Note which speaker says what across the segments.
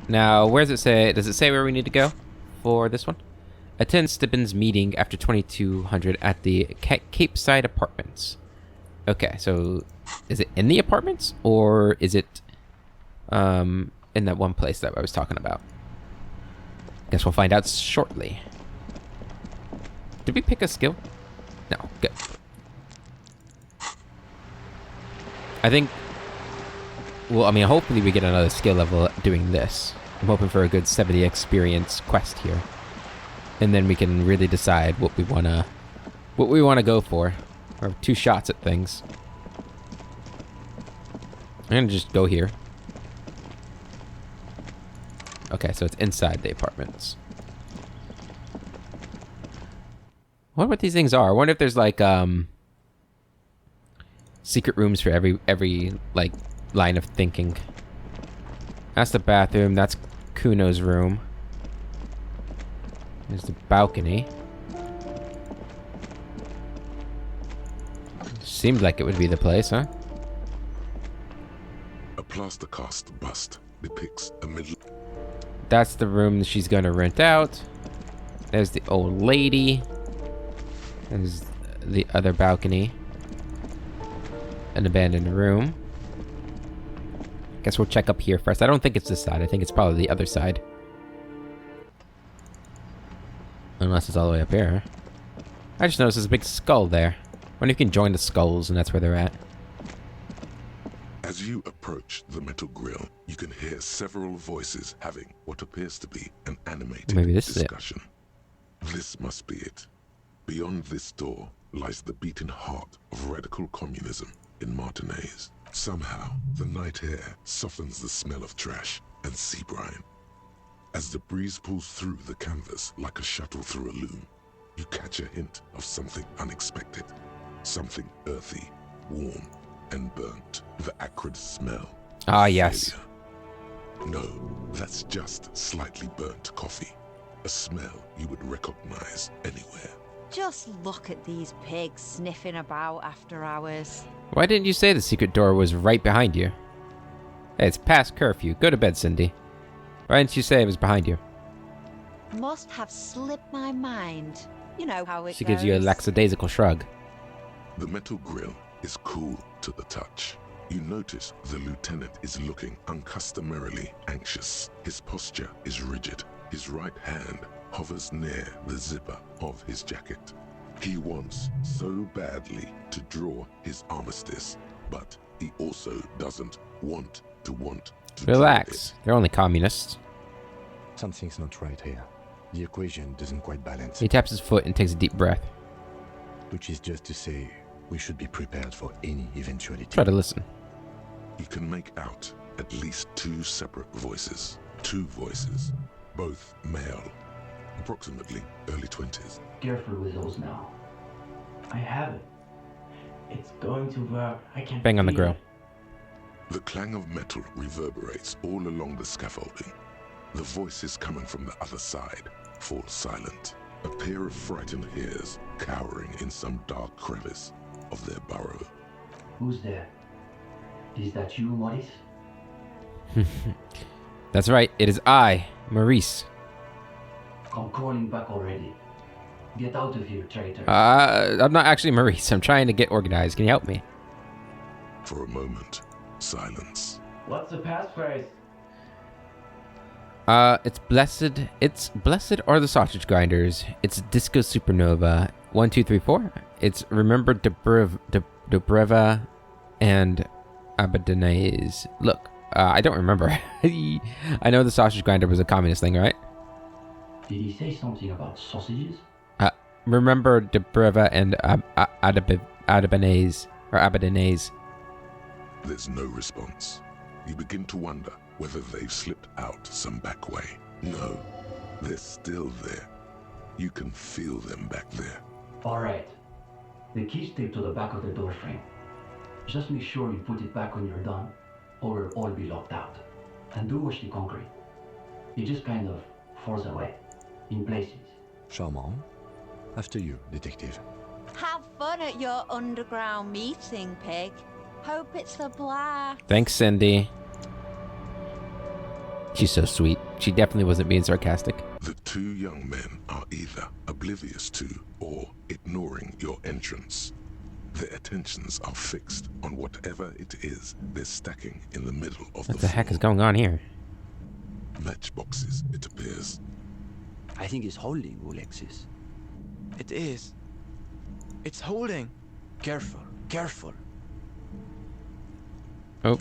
Speaker 1: Now, where does it say? Does it say where we need to go for this one? Attend Stibbins' meeting after 2200 at the Cape Side Apartments. Okay, so is it in the apartments or is it in that one place that I was talking about? Guess we'll find out shortly. Did we pick a skill? No, good. I think, well, I mean, hopefully we get another skill level doing this. I'm hoping for a good 70 experience quest here. And then we can really decide what we wanna go for. Or 2 shots at things. I'm gonna just go here. Okay, so it's inside the apartments. I wonder what these things are. I wonder if there's like secret rooms for every like line of thinking. That's the bathroom. That's Kuno's room. There's the balcony. Seemed like it would be the place, huh?
Speaker 2: A plaster cast bust depicts a middle.
Speaker 1: That's the room that she's gonna rent out. There's the old lady. There's the other balcony. An abandoned room. Guess we'll check up here first. I don't think it's this side. I think it's probably the other side. Unless it's all the way up here. I just noticed there's a big skull there. I wonder if you can join the skulls and that's where they're at.
Speaker 2: As you approach the metal grill, you can hear several voices having what appears to be an animated
Speaker 1: Maybe this
Speaker 2: discussion. This must be it. Beyond this door lies the beating heart of radical communism in Martinez. Somehow, the night air softens the smell of trash and sea brine. As the breeze pulls through the canvas like a shuttle through a loom, you catch a hint of something unexpected. Something earthy, warm, and burnt, with the acrid smell.
Speaker 1: Ah, yes.
Speaker 2: No, that's just slightly burnt coffee. A smell you would recognize anywhere.
Speaker 3: Just look at these pigs sniffing about after hours.
Speaker 1: Why didn't you say the secret door was right behind you? Hey, it's past curfew. Go to bed, Cindy. Why didn't you say it was behind you?
Speaker 3: Must have slipped my mind. You know how it
Speaker 1: She
Speaker 3: goes.
Speaker 1: gives you a lackadaisical shrug.
Speaker 2: The metal grill is cool to the touch. You notice the lieutenant is looking uncustomarily anxious. His posture is rigid. His right hand hovers near the zipper of his jacket. He wants so badly to draw his armistice, but he also doesn't want to
Speaker 1: Relax. They're only communists.
Speaker 4: Something's not right here. The equation doesn't quite balance.
Speaker 1: He taps his foot and takes a deep breath.
Speaker 4: Which is just to say, we should be prepared for any eventuality.
Speaker 1: Try to listen.
Speaker 2: You can make out at least 2 separate voices. 2 voices, both male, approximately early 20s.
Speaker 5: Careful with those now. I have it. It's going to work. I can
Speaker 1: Bang on the
Speaker 5: feel
Speaker 1: grill.
Speaker 5: it.
Speaker 2: The clang of metal reverberates all along the scaffolding. The voices coming from the other side fall silent. A pair of frightened hares cowering in some dark crevice of their burrow.
Speaker 5: Who's there? Is that you, Maurice?
Speaker 1: That's right. It is I, Maurice.
Speaker 5: I'm calling back already. Get out of here, traitor.
Speaker 1: I'm not actually Maurice. I'm trying to get organized. Can you help me?
Speaker 2: For a moment, silence.
Speaker 5: What's the passphrase?
Speaker 1: It's blessed are the sausage grinders. It's disco supernova. 1, 2, 3, 4. It's remember Dobreva and Abadanese. Look, I don't remember. I know the sausage grinder was a communist thing, right?
Speaker 5: Did he say something about sausages?
Speaker 1: Remember Dobreva and Abadanese or Abadanese.
Speaker 2: There's no response. You begin to wonder whether they've slipped out some back way. No, they're still there. You can feel them back there.
Speaker 5: Alright. The key's taped to the back of the door frame. Just make sure you put it back when you're done, or we'll all be locked out. And do watch the concrete. It just kind of falls away, in places.
Speaker 4: Charmant. After you, detective.
Speaker 3: Have fun at your underground meeting, pig. Hope it's a blast.
Speaker 1: Thanks, Cindy. She's so sweet. She definitely wasn't being sarcastic.
Speaker 2: The two young men are either oblivious to or ignoring your entrance. Their attentions are fixed on whatever it is they're stacking in the middle of
Speaker 1: What
Speaker 2: the
Speaker 1: the heck is
Speaker 2: floor.
Speaker 1: going on here?
Speaker 2: Matchboxes, it appears.
Speaker 6: I think it's holding, Alexis.
Speaker 7: It is. It's holding.
Speaker 6: Careful, careful.
Speaker 1: Oh,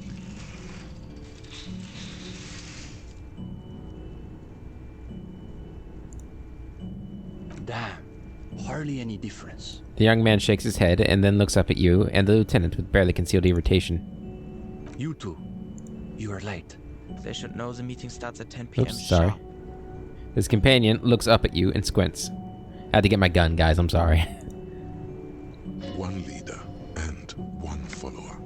Speaker 6: Damn, hardly any difference.
Speaker 1: the young man shakes his head and then looks up at you and the lieutenant with barely concealed irritation.
Speaker 6: You two, you are late.
Speaker 7: They should know the meeting starts at 10 p.m.
Speaker 1: Oops, sorry.
Speaker 7: sharp.
Speaker 1: His companion looks up at you and squints. Had to get my gun, guys. I'm sorry.
Speaker 2: One leader and one follower.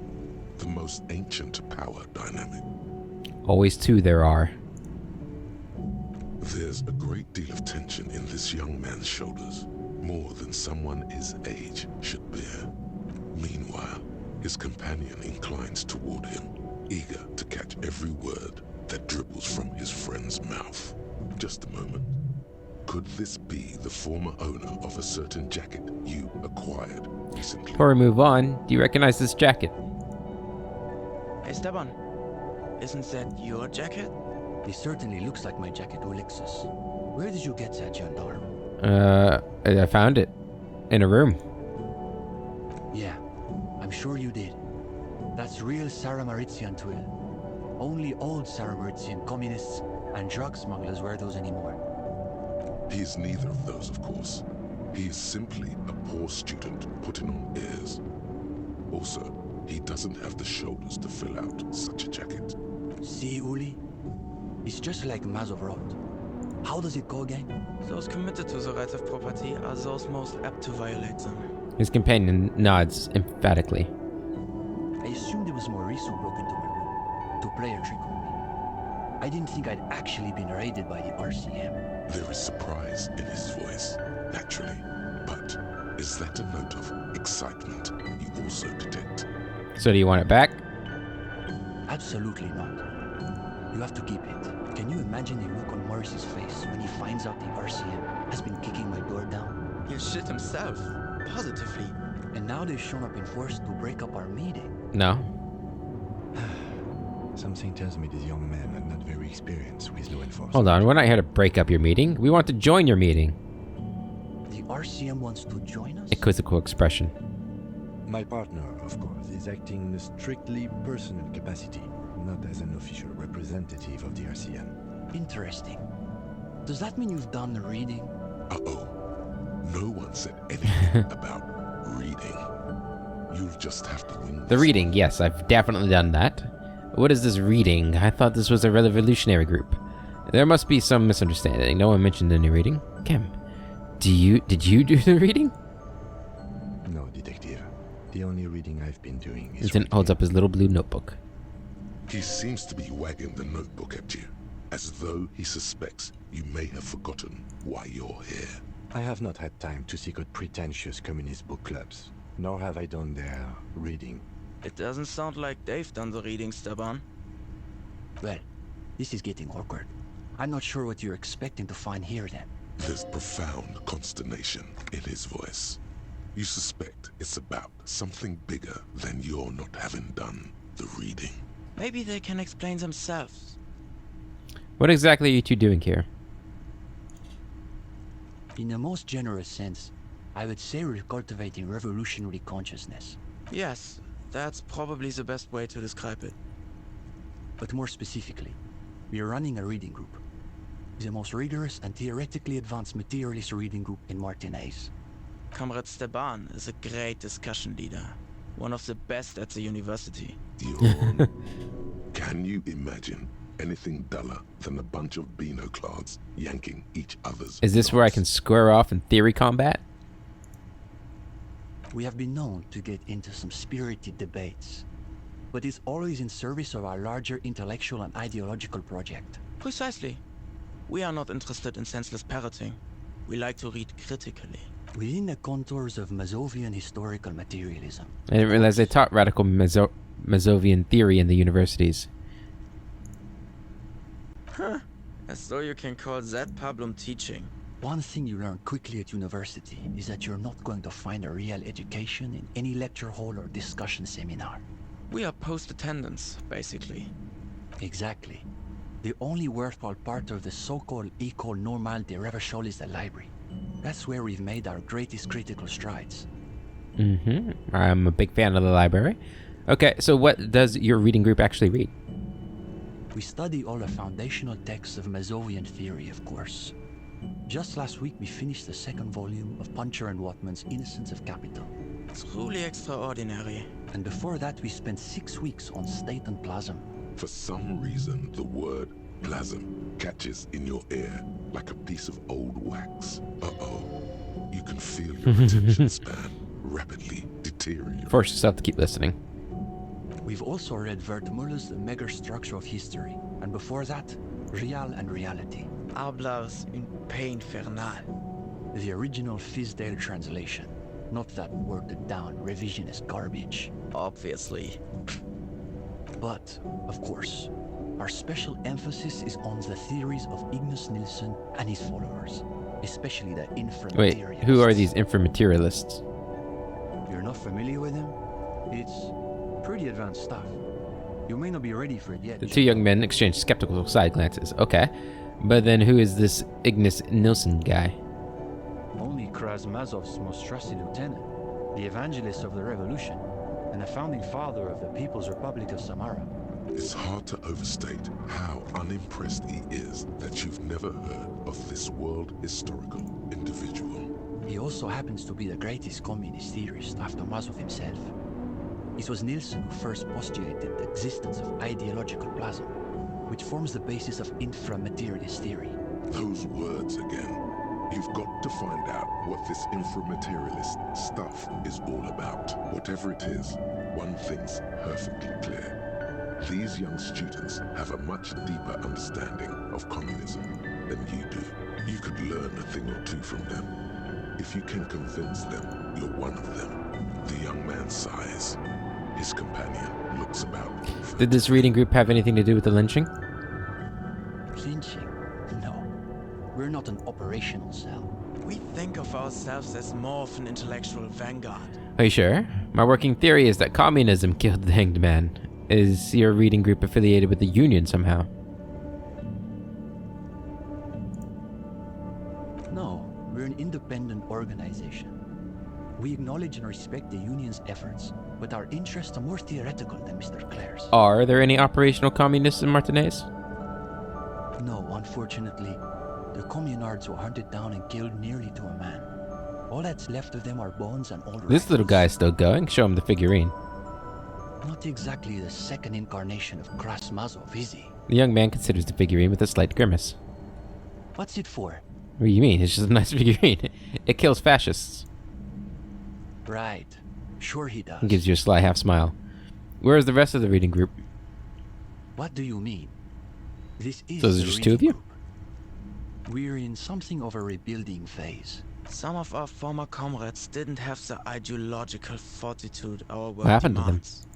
Speaker 2: The most ancient power dynamic.
Speaker 1: Always two there are.
Speaker 2: There's a great deal of tension in this young man's shoulders, more than someone his age should bear. Meanwhile, his companion inclines toward him, eager to catch every word that dribbles from his friend's mouth. Just a moment. Could this be the former owner of a certain jacket you acquired recently?
Speaker 1: Before we move on, do you recognize this jacket?
Speaker 7: Hey, Esteban. Isn't that your jacket?
Speaker 6: It certainly looks like my jacket, Alexis. Where did you get that, gendarme?
Speaker 1: I found it. In a room.
Speaker 6: Yeah, I'm sure you did. That's real Sarah-Maritzian twill. Only old Sarah-Maritzian communists and drug smugglers wear those anymore.
Speaker 2: He is neither of those, of course. He is simply a poor student putting on airs. Also, he doesn't have the shoulders to fill out such a jacket.
Speaker 6: See, Uli? It's just like Mazov wrote. How does it go again?
Speaker 7: Those committed to the rights of property are those most apt to violate them.
Speaker 1: His companion nods emphatically.
Speaker 6: I assumed it was Maurice who broke into my room to play a trick on me. I didn't think I'd actually been raided by the RCM.
Speaker 2: There is surprise in his voice, naturally. But is that a note of excitement you also detect?
Speaker 1: So do you want it back?
Speaker 6: Absolutely not. You have to keep it. Can you imagine the look on Morris's face when he finds out the RCM has been kicking my door down?
Speaker 7: He'll shit himself. Positively.
Speaker 6: And now they've shown up in force to break up our meeting.
Speaker 1: No.
Speaker 4: Something tells me this young man are not very experienced with law enforcement.
Speaker 1: Hold on, we're not here to break up your meeting. We want to join your meeting.
Speaker 6: The RCM wants to join us?
Speaker 1: A quizzical expression.
Speaker 4: My partner, of course, is acting in a strictly personal capacity, not as an official representative of the RCM.
Speaker 6: Interesting. Does that mean you've done the reading?
Speaker 2: Uh-oh. No one said anything about reading. You'll just have to wing
Speaker 1: The
Speaker 2: this.
Speaker 1: reading, yes, I've definitely done that. What is this reading? I thought this was a revolutionary group. There must be some misunderstanding. No one mentioned any reading. Kim, did you do the reading?
Speaker 4: No, detective. The only reading I've been doing is
Speaker 1: Lieutenant holds up his little blue notebook.
Speaker 2: He seems to be wagging the notebook at you, as though he suspects you may have forgotten why you're here.
Speaker 4: I have not had time to seek out pretentious communist book clubs, nor have I done their reading.
Speaker 7: It doesn't sound like they've done the reading, Esteban.
Speaker 6: Well, this is getting awkward. I'm not sure what you're expecting to find here then.
Speaker 2: There's profound consternation in his voice. You suspect it's about something bigger than your not having done the reading.
Speaker 7: Maybe they can explain themselves.
Speaker 1: What exactly are you two doing here?
Speaker 6: In the most generous sense, I would say we're cultivating revolutionary consciousness.
Speaker 7: Yes, that's probably the best way to describe it.
Speaker 6: But more specifically, we are running a reading group. The most rigorous and theoretically advanced materialist reading group in Martinaise.
Speaker 7: Comrade Esteban is a great discussion leader. One of the best at the university.
Speaker 2: You're... Can you imagine anything duller than a bunch of Beano-clads yanking each other's
Speaker 1: Is this where I
Speaker 2: knots?
Speaker 1: can square off in theory combat?
Speaker 6: We have been known to get into some spirited debates, but it's always in service of our larger intellectual and ideological project.
Speaker 7: Precisely. We are not interested in senseless parroting. We like to read critically.
Speaker 6: Within the contours of Mazovian historical materialism.
Speaker 1: I didn't realize they taught radical Mazovian theory in the universities.
Speaker 7: As though you can call that problem teaching.
Speaker 6: One thing you learn quickly at university is that you're not going to find a real education in any lecture hall or discussion seminar.
Speaker 7: We are post-attendance, basically.
Speaker 6: Exactly. The only worthwhile part of the so-called École Normale de Recherche is the library. That's where we've made our greatest critical strides.
Speaker 1: I'm a big fan of the library. Okay, so what does your reading group actually read?
Speaker 6: We study all the foundational texts of Mazovian theory, of course. Just last week we finished the second volume of Puncher and Watman's Innocence of Capital.
Speaker 7: Truly extraordinary.
Speaker 6: And before that we spent 6 weeks on State and Plasm.
Speaker 2: For some reason, the word plasm catches in your ear like a piece of old wax. Uh-oh. You can feel your attention span rapidly deteriorating.
Speaker 1: Force yourself to keep listening.
Speaker 6: We've also read Wertmüller's The Megastructure of History, and before that, Real and Reality.
Speaker 7: Arbla's une pain infernale.
Speaker 6: The original Fizdale translation, not that watered down revisionist garbage.
Speaker 7: Obviously.
Speaker 6: But, of course, our special emphasis is on the theories of Ignace Nilsson and his followers, especially the
Speaker 1: Wait,
Speaker 6: inframaterialists.
Speaker 1: who are these inframaterialists?
Speaker 6: You're not familiar with them? It's pretty advanced stuff. You may not be ready for it yet.
Speaker 1: The two young men exchange skeptical side glances. Okay. But then who is this Ignace Nilsson guy?
Speaker 6: Only Krasmazov's most trusted lieutenant, the evangelist of the revolution, and the founding father of the People's Republic of Samara.
Speaker 2: It's hard to overstate how unimpressed he is that you've never heard of this world historical individual.
Speaker 6: He also happens to be the greatest communist theorist after Mazov himself. It was Nilsson who first postulated the existence of ideological plasm, which forms the basis of inframaterialist theory.
Speaker 2: Those words again. You've got to find out what this inframaterialist stuff is all about. Whatever it is, one thing's perfectly clear. These young students have a much deeper understanding of communism than you do. You could learn a thing or two from them. If you can convince them you're one of them. The young man sighs. His companion looks about.
Speaker 1: Did this reading group have anything to do with the lynching?
Speaker 6: Lynching? No. We're not an operational cell.
Speaker 7: We think of ourselves as more of an intellectual vanguard.
Speaker 1: Are you sure? My working theory is that communism killed the hanged man. Is your reading group affiliated with the Union somehow?
Speaker 6: No, we're an independent organization. We acknowledge and respect the Union's efforts, but our interests are more theoretical than Mr. Clare's.
Speaker 1: Are there any operational communists in Martinez?
Speaker 6: No, unfortunately. The communards were hunted down and killed nearly to a man. All that's left of them are bones and old
Speaker 1: This little
Speaker 6: rifles.
Speaker 1: guy's still going. Show him the figurine.
Speaker 6: Not exactly the second incarnation of Krasmazov, is he?
Speaker 1: The young man considers the figurine with a slight grimace.
Speaker 6: What's it for?
Speaker 1: What do you mean? It's just a nice figurine. It kills fascists.
Speaker 6: Right. Sure he does.
Speaker 1: And gives you a sly half smile. Where is the rest of the reading group?
Speaker 6: What do you mean? This is
Speaker 1: So there's
Speaker 6: the
Speaker 1: just two of
Speaker 6: reading
Speaker 1: you?
Speaker 6: group. We're in something of a rebuilding phase.
Speaker 7: Some of our former comrades didn't have the ideological fortitude our work
Speaker 1: What happened to them?
Speaker 7: demands.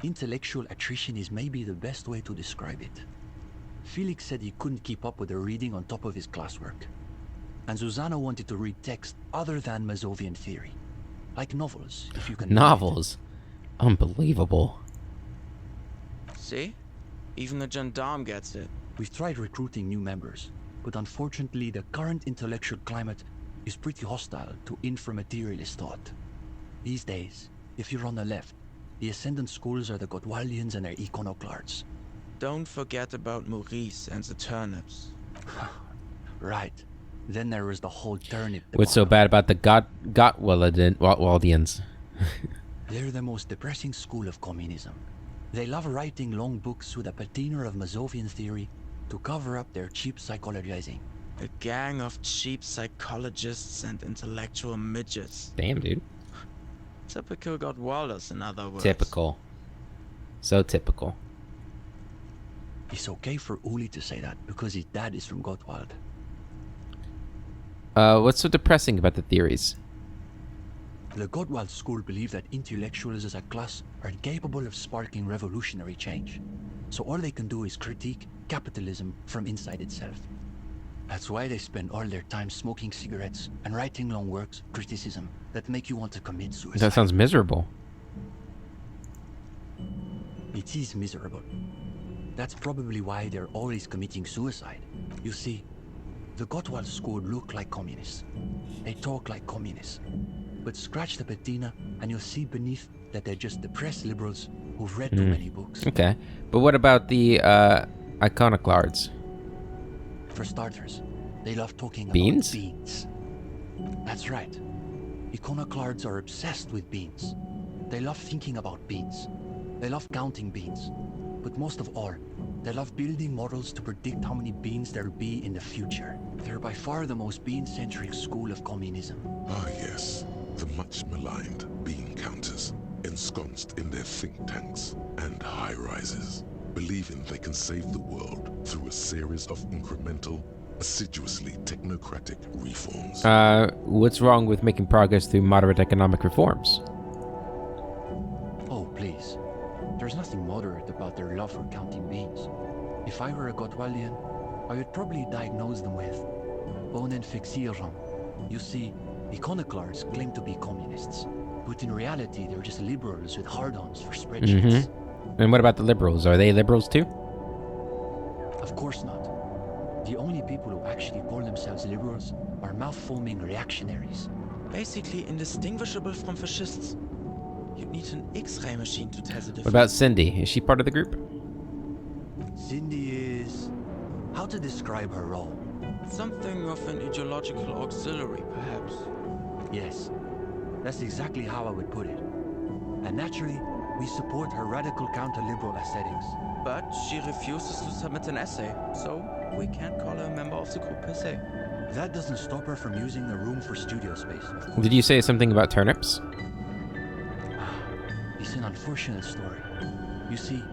Speaker 6: Intellectual attrition is maybe the best way to describe it. Felix said he couldn't keep up with the reading on top of his classwork. And Susanna wanted to read text other than Mazovian theory. Like novels, if you can believe it.
Speaker 1: Novels? Unbelievable.
Speaker 7: See? Even a gendarme gets it.
Speaker 6: We've tried recruiting new members, but unfortunately the current intellectual climate is pretty hostile to inframaterialist thought. These days, if you're on the left, the ascendant schools are the Gottwaldians and their iconoclasts.
Speaker 7: Don't forget about Maurice and the turnips.
Speaker 6: Right. Then there was the whole turnip
Speaker 1: What's so
Speaker 6: debacle.
Speaker 1: bad about the Gottwaldians?
Speaker 6: They're the most depressing school of communism. They love writing long books with a patina of Mazovian theory to cover up their cheap psychologizing.
Speaker 7: A gang of cheap psychologists and intellectual midgets.
Speaker 1: Damn, dude.
Speaker 7: Typical Gottwalders, in other words.
Speaker 1: Typical. So typical.
Speaker 6: It's okay for Uli to say that because his dad is from Gottwald.
Speaker 1: What's so depressing about the theories?
Speaker 6: The Gottwald school believe that intellectuals as a class are incapable of sparking revolutionary change. So all they can do is critique capitalism from inside itself. That's why they spend all their time smoking cigarettes and writing long works of criticism that make you want to commit suicide.
Speaker 1: That sounds miserable.
Speaker 6: It is miserable. That's probably why they're always committing suicide. You see, the Gottwald school look like communists. They talk like communists. But scratch the patina and you'll see beneath that they're just depressed liberals who've read too many books.
Speaker 1: Okay. But what about the iconoclasts?
Speaker 6: For starters, they love talking
Speaker 1: Beans?
Speaker 6: about beans. That's right. Iconoclasts are obsessed with beans. They love thinking about beans. They love counting beans. But most of all, they love building models to predict how many beans there'll be in the future. They're by far the most bean-centric school of communism.
Speaker 2: Ah, yes. The much maligned bean counters, ensconced in their think tanks and high-rises, believing they can save the world through a series of incremental, assiduously technocratic reforms.
Speaker 1: What's wrong with making progress through moderate economic reforms?
Speaker 6: Oh, please. There's nothing moderate about their love for counting beans. If I were a Gottwaldian, I would probably diagnose them with Bohnenfixierung. You see, iconoclasts claim to be communists, but in reality they're just liberals with hard-ons for spreadsheets.
Speaker 1: And what about the liberals? Are they liberals too?
Speaker 6: Of course not. The only people who actually call themselves liberals are mouth-foaming reactionaries.
Speaker 7: Basically indistinguishable from fascists. You'd need an X-ray machine to tell the difference.
Speaker 1: What about Cindy? Is she part of the group?
Speaker 6: Cindy is... how to describe her role?
Speaker 7: Something of an ideological auxiliary, perhaps.
Speaker 6: Yes, that's exactly how I would put it. And naturally, we support her radical counter-liberal aesthetics.
Speaker 7: But she refuses to submit an essay, so we can't call her a member of the group per se.
Speaker 6: That doesn't stop her from using the room for studio space, of course.
Speaker 1: Did you say something about turnips?
Speaker 6: It's an unfortunate story. You see,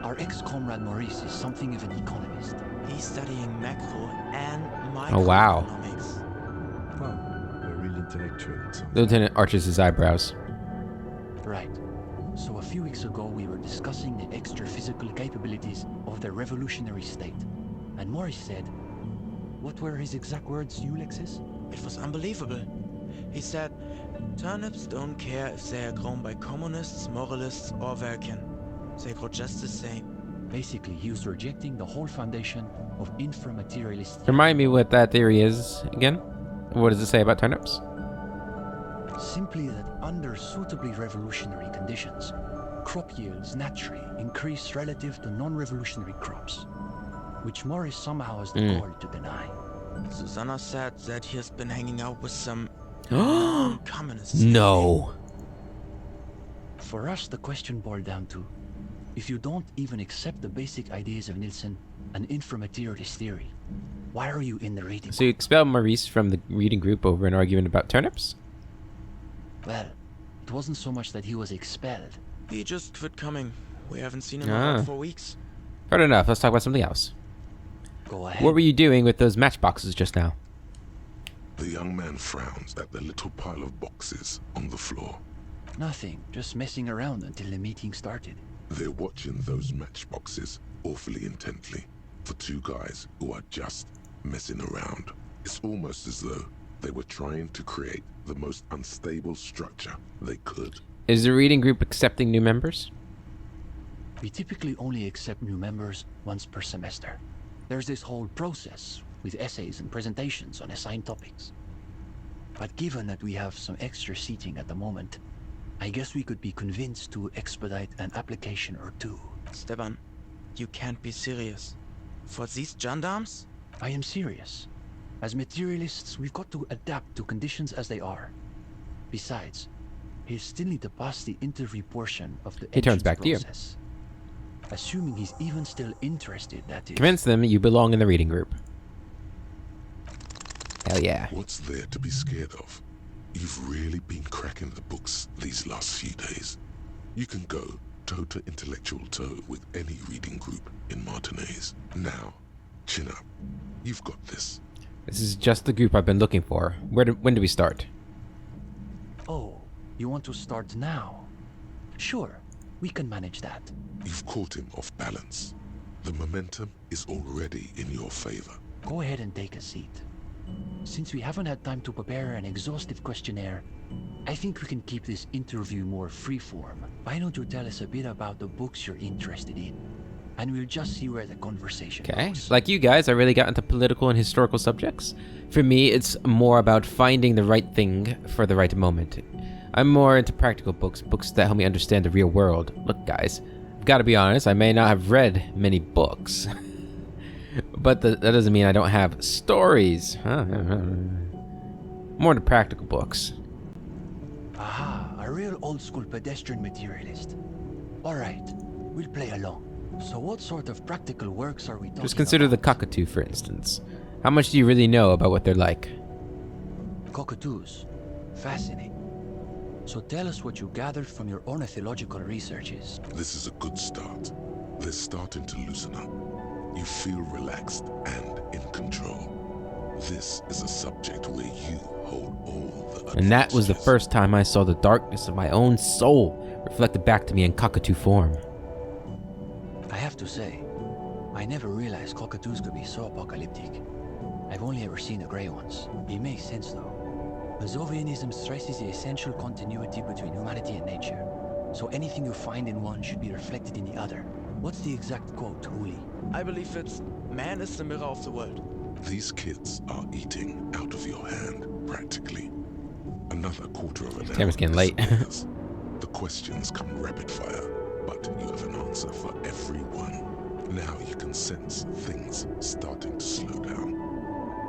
Speaker 6: our ex-comrade Maurice is something of an economist.
Speaker 7: He's studying macro and
Speaker 1: Oh, wow.
Speaker 7: microeconomics.
Speaker 4: Well, a real intellectual. it sounds
Speaker 1: The lieutenant arches his eyebrows.
Speaker 6: Right. So a few weeks ago we were discussing the extra-physical capabilities of the revolutionary state. And Maurice said... what were his exact words, Ulexis?
Speaker 7: It was unbelievable. He said, turnips don't care if they are grown by communists, moralists, or Vulcan. They grow just the same.
Speaker 6: Basically, he was rejecting the whole foundation of inframaterialist...
Speaker 1: Remind me what that theory is again? What does it say about turnips?
Speaker 6: Simply that under suitably revolutionary conditions, crop yields naturally increase relative to non-revolutionary crops, which Morris somehow has the gall to deny.
Speaker 7: Susanna said that he has been hanging out with some
Speaker 1: No.
Speaker 7: communists.
Speaker 6: For us, the question boiled down to, if you don't even accept the basic ideas of Nielsen and inframaterialist theory, why are you in the reading
Speaker 1: So you expelled Maurice from the reading group over an argument about turnips?
Speaker 6: Well, it wasn't so much that he was expelled.
Speaker 7: He just quit coming. We haven't seen him
Speaker 1: Ah.
Speaker 7: around for weeks.
Speaker 1: Fair enough. Let's talk about something else.
Speaker 6: Go ahead.
Speaker 1: What were you doing with those matchboxes just now?
Speaker 2: The young man frowns at the little pile of boxes on the floor.
Speaker 6: Nothing, just messing around until the meeting started.
Speaker 2: They're watching those matchboxes awfully intently. For two guys who are just messing around. It's almost as though they were trying to create the most unstable structure they could.
Speaker 1: Is the reading group accepting new members?
Speaker 6: We typically only accept new members once per semester. There's this whole process with essays and presentations on assigned topics. But given that we have some extra seating at the moment, I guess we could be convinced to expedite an application or two.
Speaker 7: Stepan, you can't be serious. For these gendarmes?
Speaker 6: I am serious. As materialists, we've got to adapt to conditions as they are. Besides, he'll still need to pass the interview portion of the
Speaker 1: He turns back to you.
Speaker 6: process. Assuming he's even still interested, that is.
Speaker 1: Convince them you belong in the reading group. Hell yeah.
Speaker 2: What's there to be scared of? You've really been cracking the books these last few days. You can go toe to intellectual toe with any reading group in Martinez. Now, chin up. You've got this.
Speaker 1: This is just the group I've been looking for. When do we start?
Speaker 6: Oh, you want to start now? Sure. We can manage that.
Speaker 2: You've caught him off balance. The momentum is already in your favor.
Speaker 6: Go ahead and take a seat. Since we haven't had time to prepare an exhaustive questionnaire, I think we can keep this interview more freeform. Why don't you tell us a bit about the books you're interested in? And we'll just see where the conversation goes.
Speaker 1: Like you guys, I really got into political and historical subjects. For me, it's more about finding the right thing for the right moment. I'm more into practical books, books that help me understand the real world. Look, guys, I've got to be honest, I may not have read many books. But that doesn't mean I don't have stories. More into practical books.
Speaker 6: Aha, a real old-school pedestrian materialist. Alright, we'll play along. So what sort of practical works are we talking
Speaker 1: Just consider the
Speaker 6: about?
Speaker 1: cockatoo, for instance. How much do you really know about what they're like?
Speaker 6: Cockatoos. Fascinating. So tell us what you gathered from your ornithological researches.
Speaker 2: This is a good start. They're starting to loosen up. You feel relaxed and in control. This is a subject where you hold all the
Speaker 1: And that was the
Speaker 2: advantages.
Speaker 1: first time I saw the darkness of my own soul reflected back to me in cockatoo form.
Speaker 6: I have to say, I never realized cockatoos could be so apocalyptic. I've only ever seen the grey ones. It makes sense though. Mazovianism stresses the essential continuity between humanity and nature. So anything you find in one should be reflected in the other. What's the exact quote, Uli?
Speaker 7: I believe it's man is the mirror of the world.
Speaker 2: These kids are eating out of your hand, practically. Another quarter of an hour.
Speaker 1: Camera's getting late.
Speaker 2: disappears. The questions come rapid fire, but you have an answer for every one. Now you can sense things starting to slow down.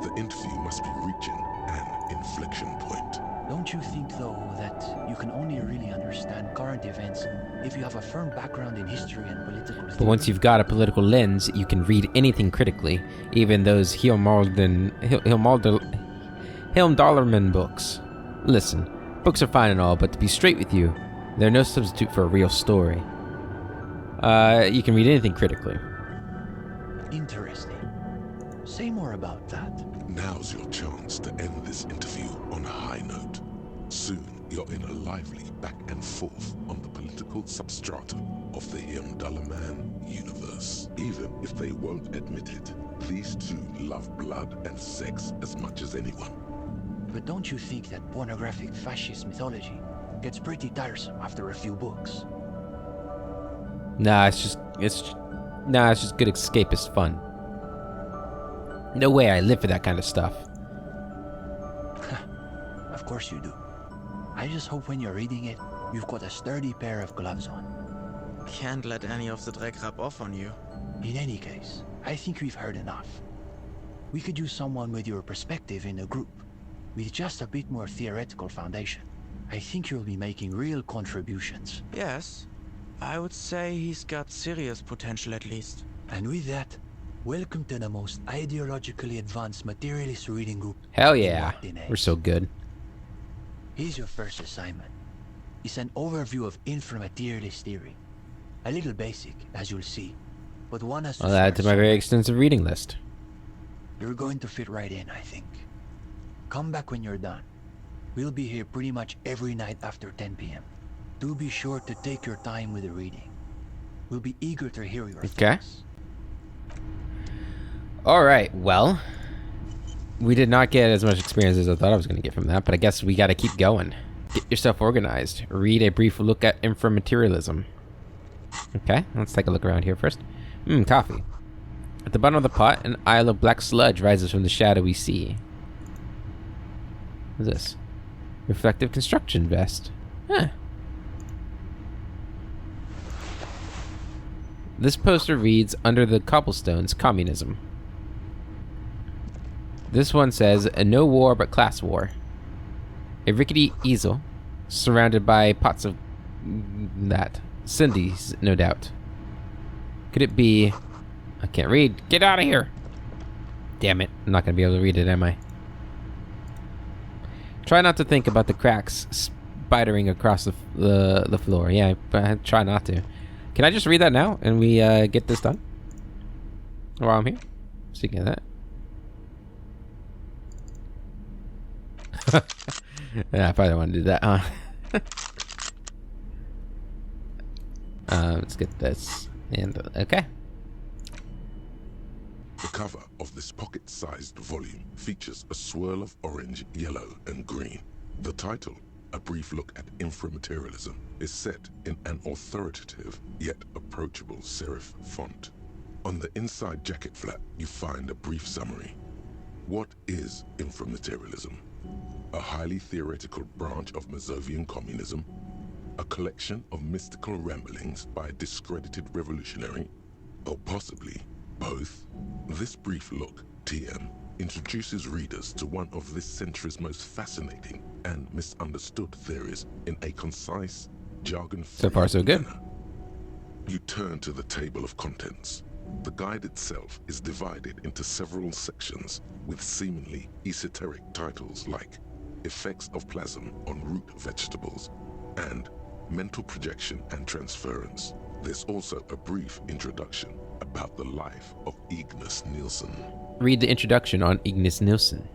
Speaker 2: The interview must be reaching an inflection point.
Speaker 6: Don't you think, though, that you can only really understand current events if you have a firm background in history and political theory?
Speaker 1: But once you've got a political lens, you can read anything critically, even those Hilm-Dollerman books. Listen, books are fine and all, but to be straight with you, they're no substitute for a real story. You can read anything critically.
Speaker 6: Interesting. Say more about that.
Speaker 2: Now's your chance to end this interview on a high note. Soon, you're in a lively back and forth on the political substratum of the Hilm-Dollerman universe. Even if they won't admit it, these two love blood and sex as much as anyone.
Speaker 6: But don't you think that pornographic fascist mythology gets pretty tiresome after a few books?
Speaker 1: Nah, it's just good escapist fun. No way I live for that kind of stuff.
Speaker 6: Of course you do. I just hope when you're reading it, you've got a sturdy pair of gloves on.
Speaker 7: Can't let any of the dreck rub off on you.
Speaker 6: In any case, I think we've heard enough. We could use someone with your perspective in the group, with just a bit more theoretical foundation. I think you'll be making real contributions.
Speaker 7: Yes, I would say he's got serious potential at least.
Speaker 6: And with that, welcome to the most ideologically advanced materialist reading group.
Speaker 1: Hell
Speaker 6: in
Speaker 1: yeah,
Speaker 6: Martinez.
Speaker 1: we're so good.
Speaker 6: Here's your first assignment. It's an overview of inframaterialist theory. A little basic, as you'll see, but one has to
Speaker 1: I'll add to
Speaker 6: start
Speaker 1: my very
Speaker 6: somewhere.
Speaker 1: extensive reading list.
Speaker 6: You're going to fit right in, I think. Come back when you're done. We'll be here pretty much every night after 10 p.m. Do be sure to take your time with the reading. We'll be eager to hear your
Speaker 1: Okay.
Speaker 6: thoughts.
Speaker 1: Alright, well, we did not get as much experience as I thought I was going to get from that, but I guess we got to keep going. Get yourself organized. Read a brief look at inframaterialism. Okay, let's take a look around here first. Coffee. At the bottom of the pot, an isle of black sludge rises from the shadowy sea. What's this? Reflective construction vest. Huh. This poster reads, "Under the cobblestones, communism." This one says, "No war but class war." A rickety easel, surrounded by pots of that. Cindy's, no doubt. Could it be... I can't read. Get out of here! Damn it. I'm not going to be able to read it, am I? Try not to think about the cracks spidering across the floor. Yeah, I try not to. Can I just read that now and we get this done? While I'm here? Speaking of that. Yeah, I probably don't want to do that, huh? Let's get this. And okay.
Speaker 2: The cover of this pocket-sized volume features a swirl of orange, yellow, and green. The title, A Brief Look at Inframaterialism, is set in an authoritative yet approachable serif font. On the inside jacket flap, you find a brief summary. What is inframaterialism? A highly theoretical branch of Masovian communism? A collection of mystical ramblings by a discredited revolutionary? Or possibly both? This brief look, TM, introduces readers to one of this century's most fascinating and misunderstood theories in a concise, jargon-free
Speaker 1: So far, so good.
Speaker 2: manner. You turn to the table of contents. The guide itself is divided into several sections with seemingly esoteric titles like Effects of Plasm on Root Vegetables and Mental Projection and Transference. There's also a brief introduction about the life of Ignace Nielsen.
Speaker 1: Read the introduction on Ignace Nielsen.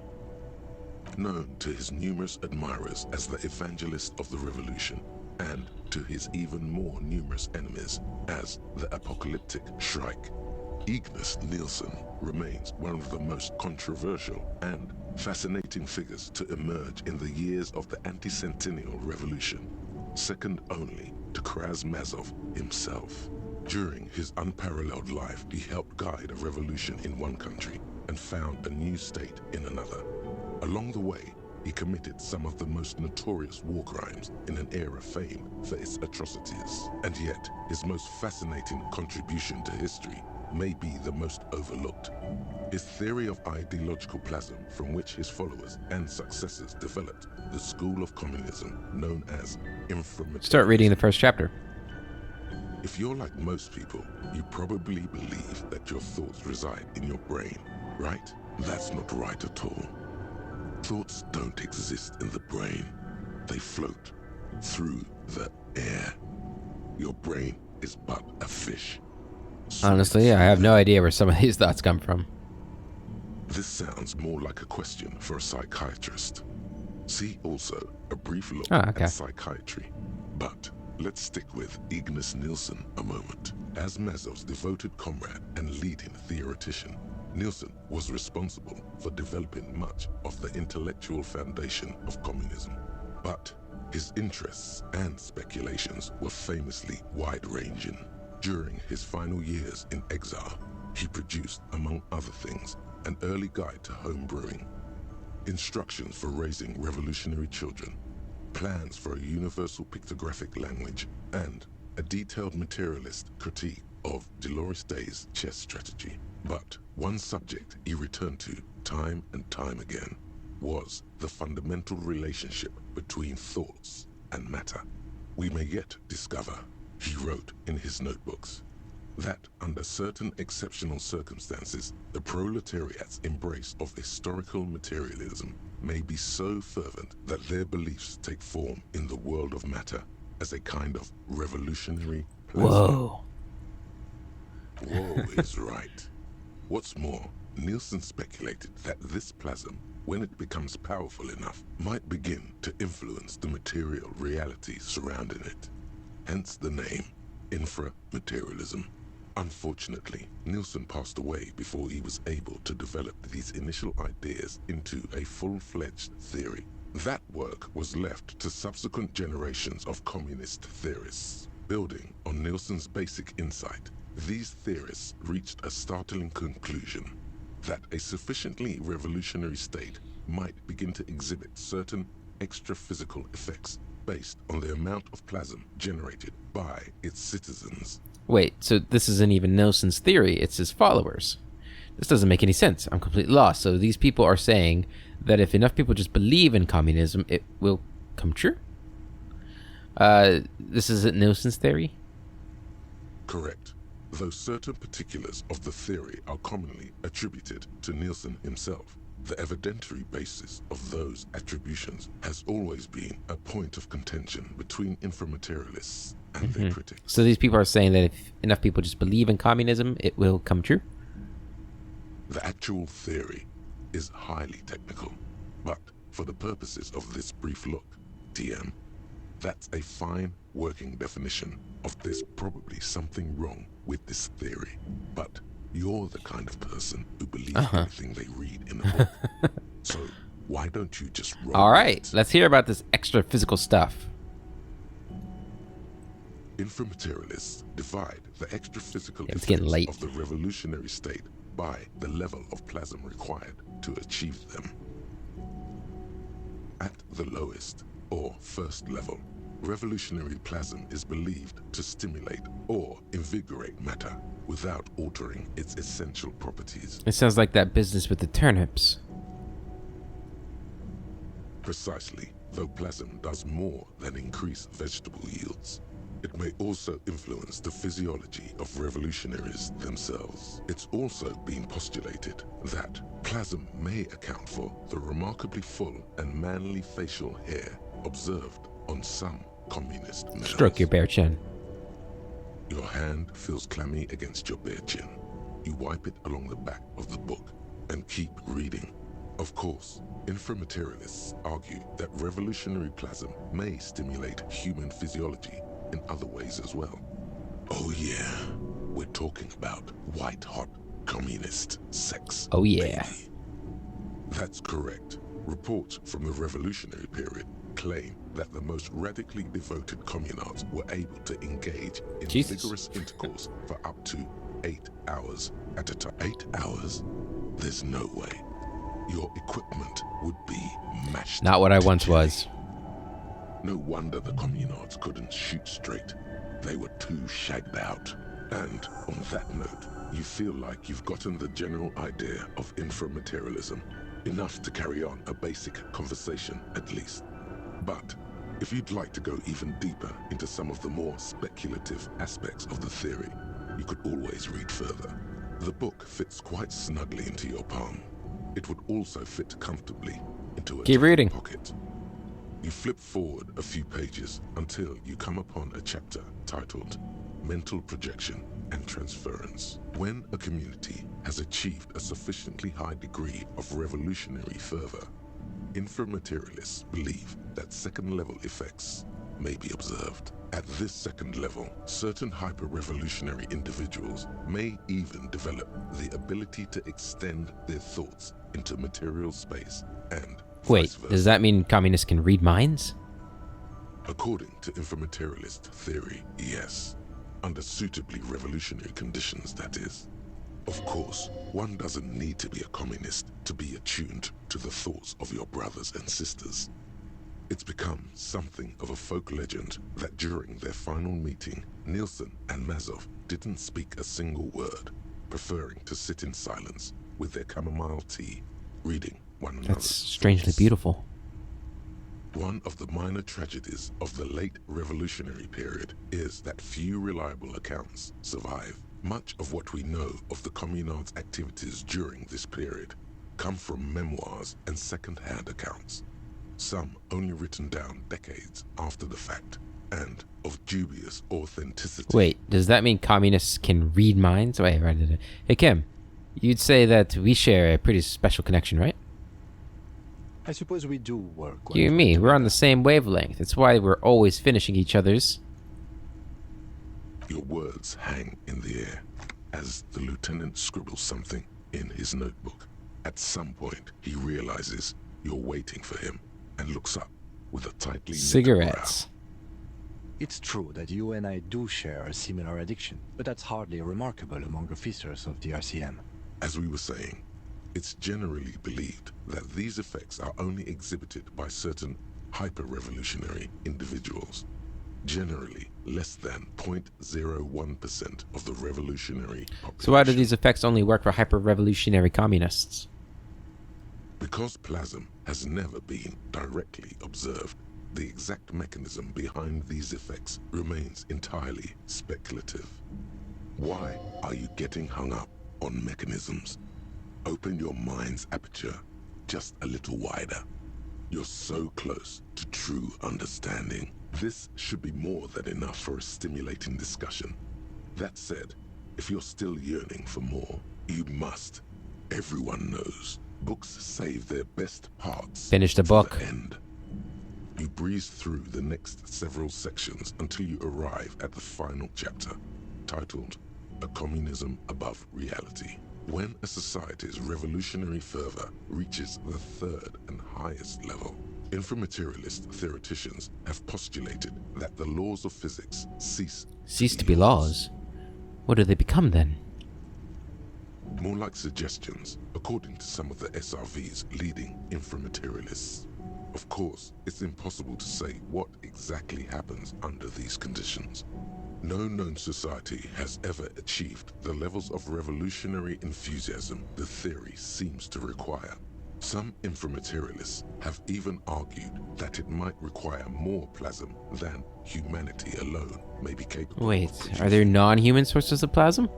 Speaker 2: Known to his numerous admirers as the evangelist of the revolution, and to his even more numerous enemies as the apocalyptic Shrike, Ignace Nielsen remains one of the most controversial and fascinating figures to emerge in the years of the anti-centennial revolution, second only to Krasmazov himself. During his unparalleled life, he helped guide a revolution in one country and found a new state in another. Along the way, he committed some of the most notorious war crimes in an era famed for its atrocities. And yet, his most fascinating contribution to history may be the most overlooked. His theory of ideological plasm, from which his followers and successors developed the school of communism known as inframaterialism.
Speaker 1: Start reading the first chapter.
Speaker 2: If you're like most people, you probably believe that your thoughts reside in your brain, right? That's not right at all. Thoughts don't exist in the brain. They float through the air. Your brain is but a fish.
Speaker 1: Honestly, I have no idea where some of these thoughts come from.
Speaker 2: This sounds more like a question for a psychiatrist. See also a brief look
Speaker 1: okay.
Speaker 2: at psychiatry. But let's stick with Ignace Nielsen a moment. As Mazov's devoted comrade and leading theoretician, Nielsen was responsible for developing much of the intellectual foundation of communism. But his interests and speculations were famously wide-ranging. During his final years in exile, he produced, among other things, an early guide to home brewing, instructions for raising revolutionary children, plans for a universal pictographic language, and a detailed materialist critique of Dolores Day's chess strategy. But one subject he returned to time and time again was the fundamental relationship between thoughts and matter. We may yet discover, he wrote in his notebooks, that under certain exceptional circumstances, the proletariat's embrace of historical materialism may be so fervent that their beliefs take form in the world of matter as a kind of revolutionary plasma.
Speaker 1: Whoa.
Speaker 2: Whoa is right. What's more, Nielsen speculated that this plasm, when it becomes powerful enough, might begin to influence the material reality surrounding it. Hence the name, inframaterialism. Unfortunately, Nielsen passed away before he was able to develop these initial ideas into a full-fledged theory. That work was left to subsequent generations of communist theorists. Building on Nielsen's basic insight, these theorists reached a startling conclusion that a sufficiently revolutionary state might begin to exhibit certain extra-physical effects based on the amount of plasm generated by its citizens.
Speaker 1: Wait, so this isn't even Nielsen's theory, it's his followers. This doesn't make any sense. I'm completely lost. So these people are saying that if enough people just believe in communism, it will come true? This isn't Nielsen's theory?
Speaker 2: Correct. Though certain particulars of the theory are commonly attributed to Nielsen himself, the evidentiary basis of those attributions has always been a point of contention between inframaterialists and their critics.
Speaker 1: So these people are saying that if enough people just believe in communism, it will come true?
Speaker 2: The actual theory is highly technical, but for the purposes of this brief look, TM, that's a fine working definition of there's probably something wrong with this theory. But you're the kind of person who believes everything they read in a book. So why don't you just roll
Speaker 1: All
Speaker 2: with
Speaker 1: right,
Speaker 2: it?
Speaker 1: let's hear about this extra physical stuff.
Speaker 2: Inframaterialists divide the extra-physical
Speaker 1: It's getting late.
Speaker 2: of the revolutionary state by the level of plasm required to achieve them. At the lowest, or first level, revolutionary plasm is believed to stimulate or invigorate matter without altering its essential properties.
Speaker 1: It sounds like that business with the turnips.
Speaker 2: Precisely, though plasm does more than increase vegetable yields. It may also influence the physiology of revolutionaries themselves. It's also been postulated that plasm may account for the remarkably full and manly facial hair observed on some communist males.
Speaker 1: Stroke your bare chin.
Speaker 2: Your hand feels clammy against your bare chin. You wipe it along the back of the book and keep reading. Of course, inframaterialists argue that revolutionary plasm may stimulate human physiology in other ways as well. Oh yeah, we're talking about white-hot communist sex.
Speaker 1: Oh yeah.
Speaker 2: baby. That's correct. Reports from the revolutionary period claim that the most radically devoted communards were able to engage in
Speaker 1: Jesus.
Speaker 2: vigorous intercourse for up to 8 hours at a time. 8 hours? There's no way. Your equipment would be mashed.
Speaker 1: Not what I
Speaker 2: to
Speaker 1: once
Speaker 2: jelly.
Speaker 1: was.
Speaker 2: No wonder the communards couldn't shoot straight. They were too shagged out. And on that note, you feel like you've gotten the general idea of inframaterialism, enough to carry on a basic conversation at least. But if you'd like to go even deeper into some of the more speculative aspects of the theory, you could always read further. The book fits quite snugly into your palm. It would also fit comfortably into a
Speaker 1: Keep
Speaker 2: jacket
Speaker 1: reading.
Speaker 2: pocket. You flip forward a few pages until you come upon a chapter titled Mental Projection and Transference. When a community has achieved a sufficiently high degree of revolutionary fervor, inframaterialists believe that second-level effects may be observed. At this second level, certain hyper-revolutionary individuals may even develop the ability to extend their thoughts into material space and
Speaker 1: Wait,
Speaker 2: vice versa.
Speaker 1: does that mean communists can read minds?
Speaker 2: According to inframaterialist theory, yes. Under suitably revolutionary conditions, that is. Of course, one doesn't need to be a communist to be attuned to the thoughts of your brothers and sisters. It's become something of a folk legend that during their final meeting, Nielsen and Mazov didn't speak a single word, preferring to sit in silence with their chamomile tea, reading one another's
Speaker 1: That's strangely
Speaker 2: thoughts.
Speaker 1: beautiful.
Speaker 2: One of the minor tragedies of the late revolutionary period is that few reliable accounts survive. Much of what we know of the communards' activities during this period come from memoirs and second-hand accounts, some only written down decades after the fact, and of dubious authenticity.
Speaker 1: Wait, does that mean communists can read minds? Wait. Hey, Kim, you'd say that we share a pretty special connection, right?
Speaker 4: I suppose we do work.
Speaker 1: You and me, we're on the same wavelength. That's why we're always finishing each other's.
Speaker 2: Your words hang in the air as the lieutenant scribbles something in his notebook. At some point, he realizes you're waiting for him and looks up with a tightly knit
Speaker 1: Cigarettes.
Speaker 4: It's true that you and I do share a similar addiction, but that's hardly remarkable among officers of the RCM.
Speaker 2: brow. As we were saying, it's generally believed that these effects are only exhibited by certain hyper-revolutionary individuals. Generally, less than 0.01% of the revolutionary population.
Speaker 1: So why do these effects only work for hyper-revolutionary communists?
Speaker 2: Because plasm has never been directly observed, the exact mechanism behind these effects remains entirely speculative. Why are you getting hung up on mechanisms? Open your mind's aperture just a little wider. You're so close to true understanding. This should be more than enough for a stimulating discussion. That said, if you're still yearning for more, you must. Everyone knows books save their best parts
Speaker 1: Finish the
Speaker 2: for
Speaker 1: book.
Speaker 2: the end. You breeze through the next several sections until you arrive at the final chapter, titled A Communism Above Reality. When a society's revolutionary fervor reaches the third and highest level, inframaterialist theoreticians have postulated that the laws of physics cease
Speaker 1: to be laws. What do they become then?
Speaker 2: More like suggestions, according to some of the SRV's leading inframaterialists. Of course, it's impossible to say what exactly happens under these conditions. No known society has ever achieved the levels of revolutionary enthusiasm the theory seems to require. Some inframaterialists have even argued that it might require more plasm than humanity alone may be capable
Speaker 1: Wait,
Speaker 2: of producing.
Speaker 1: are there non-human sources of plasm?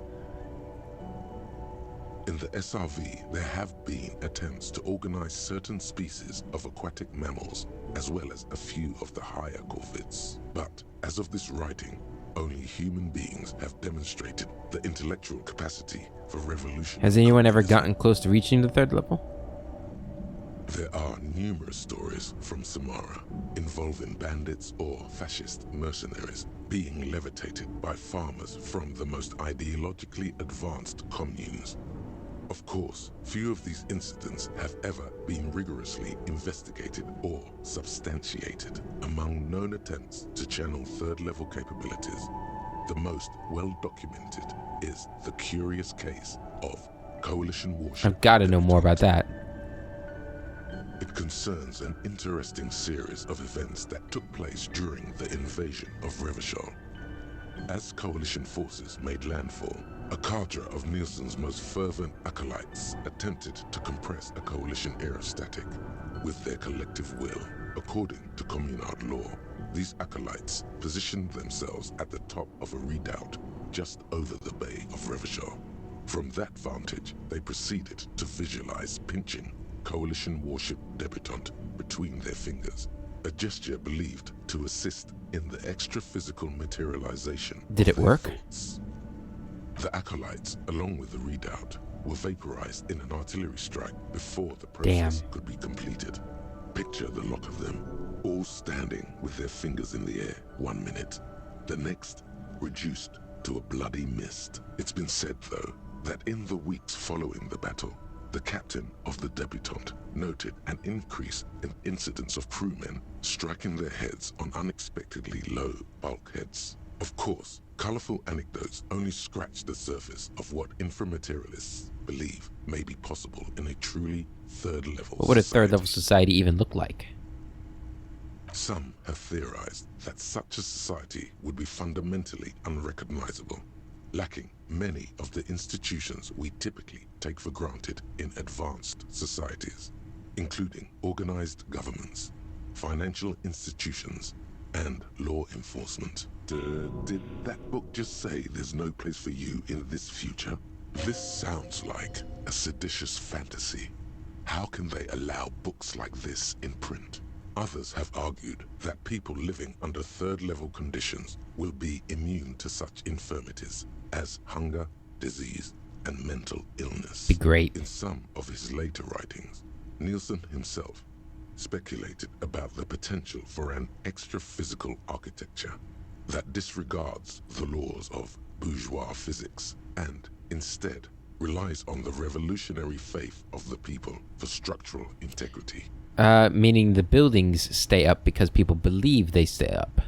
Speaker 2: In the SRV, there have been attempts to organize certain species of aquatic mammals, as well as a few of the higher corvids. But, as of this writing, only human beings have demonstrated the intellectual capacity for revolution.
Speaker 1: Has anyone ever gotten close to reaching the third level?
Speaker 2: There are numerous stories from Samara involving bandits or fascist mercenaries being levitated by farmers from the most ideologically advanced communes. Of course, few of these incidents have ever been rigorously investigated or substantiated. Among known attempts to channel third-level capabilities, the most well-documented is the curious case of Coalition warship.
Speaker 1: I've got to know more about that.
Speaker 2: It concerns an interesting series of events that took place during the invasion of Revachol. As Coalition forces made landfall, a cadre of Nielsen's most fervent acolytes attempted to compress a Coalition aerostatic with their collective will. According to Communard law, these acolytes positioned themselves at the top of a redoubt just over the bay of Revachol. From that vantage, they proceeded to visualize pinching Coalition warship debutante between their fingers, a gesture believed to assist in the extra-physical materialization.
Speaker 1: Did it work?
Speaker 2: Thoughts. The acolytes, along with the redoubt, were vaporized in an artillery strike before the process could be completed. Picture the lot of them, all standing with their fingers in the air 1 minute, the next reduced to a bloody mist. It's been said, though, that in the weeks following the battle, the captain of the debutante noted an increase in incidents of crewmen striking their heads on unexpectedly low bulkheads. Of course, colorful anecdotes only scratch the surface of what inframaterialists believe may be possible in a truly third-level
Speaker 1: What would a
Speaker 2: society.
Speaker 1: third-level society even look like?
Speaker 2: Some have theorized that such a society would be fundamentally unrecognizable, lacking many of the institutions we typically take for granted in advanced societies, including organized governments, financial institutions, and law enforcement. Did that book just say there's no place for you in this future? This sounds like a seditious fantasy. How can they allow books like this in print? Others have argued that people living under third-level conditions will be immune to such infirmities as hunger, disease, and mental illness.
Speaker 1: Be great.
Speaker 2: In some of his later writings, Nielsen himself speculated about the potential for an extra-physical architecture that disregards the laws of bourgeois physics and instead relies on the revolutionary faith of the people for structural integrity.
Speaker 1: Meaning the buildings stay up because people believe they stay up.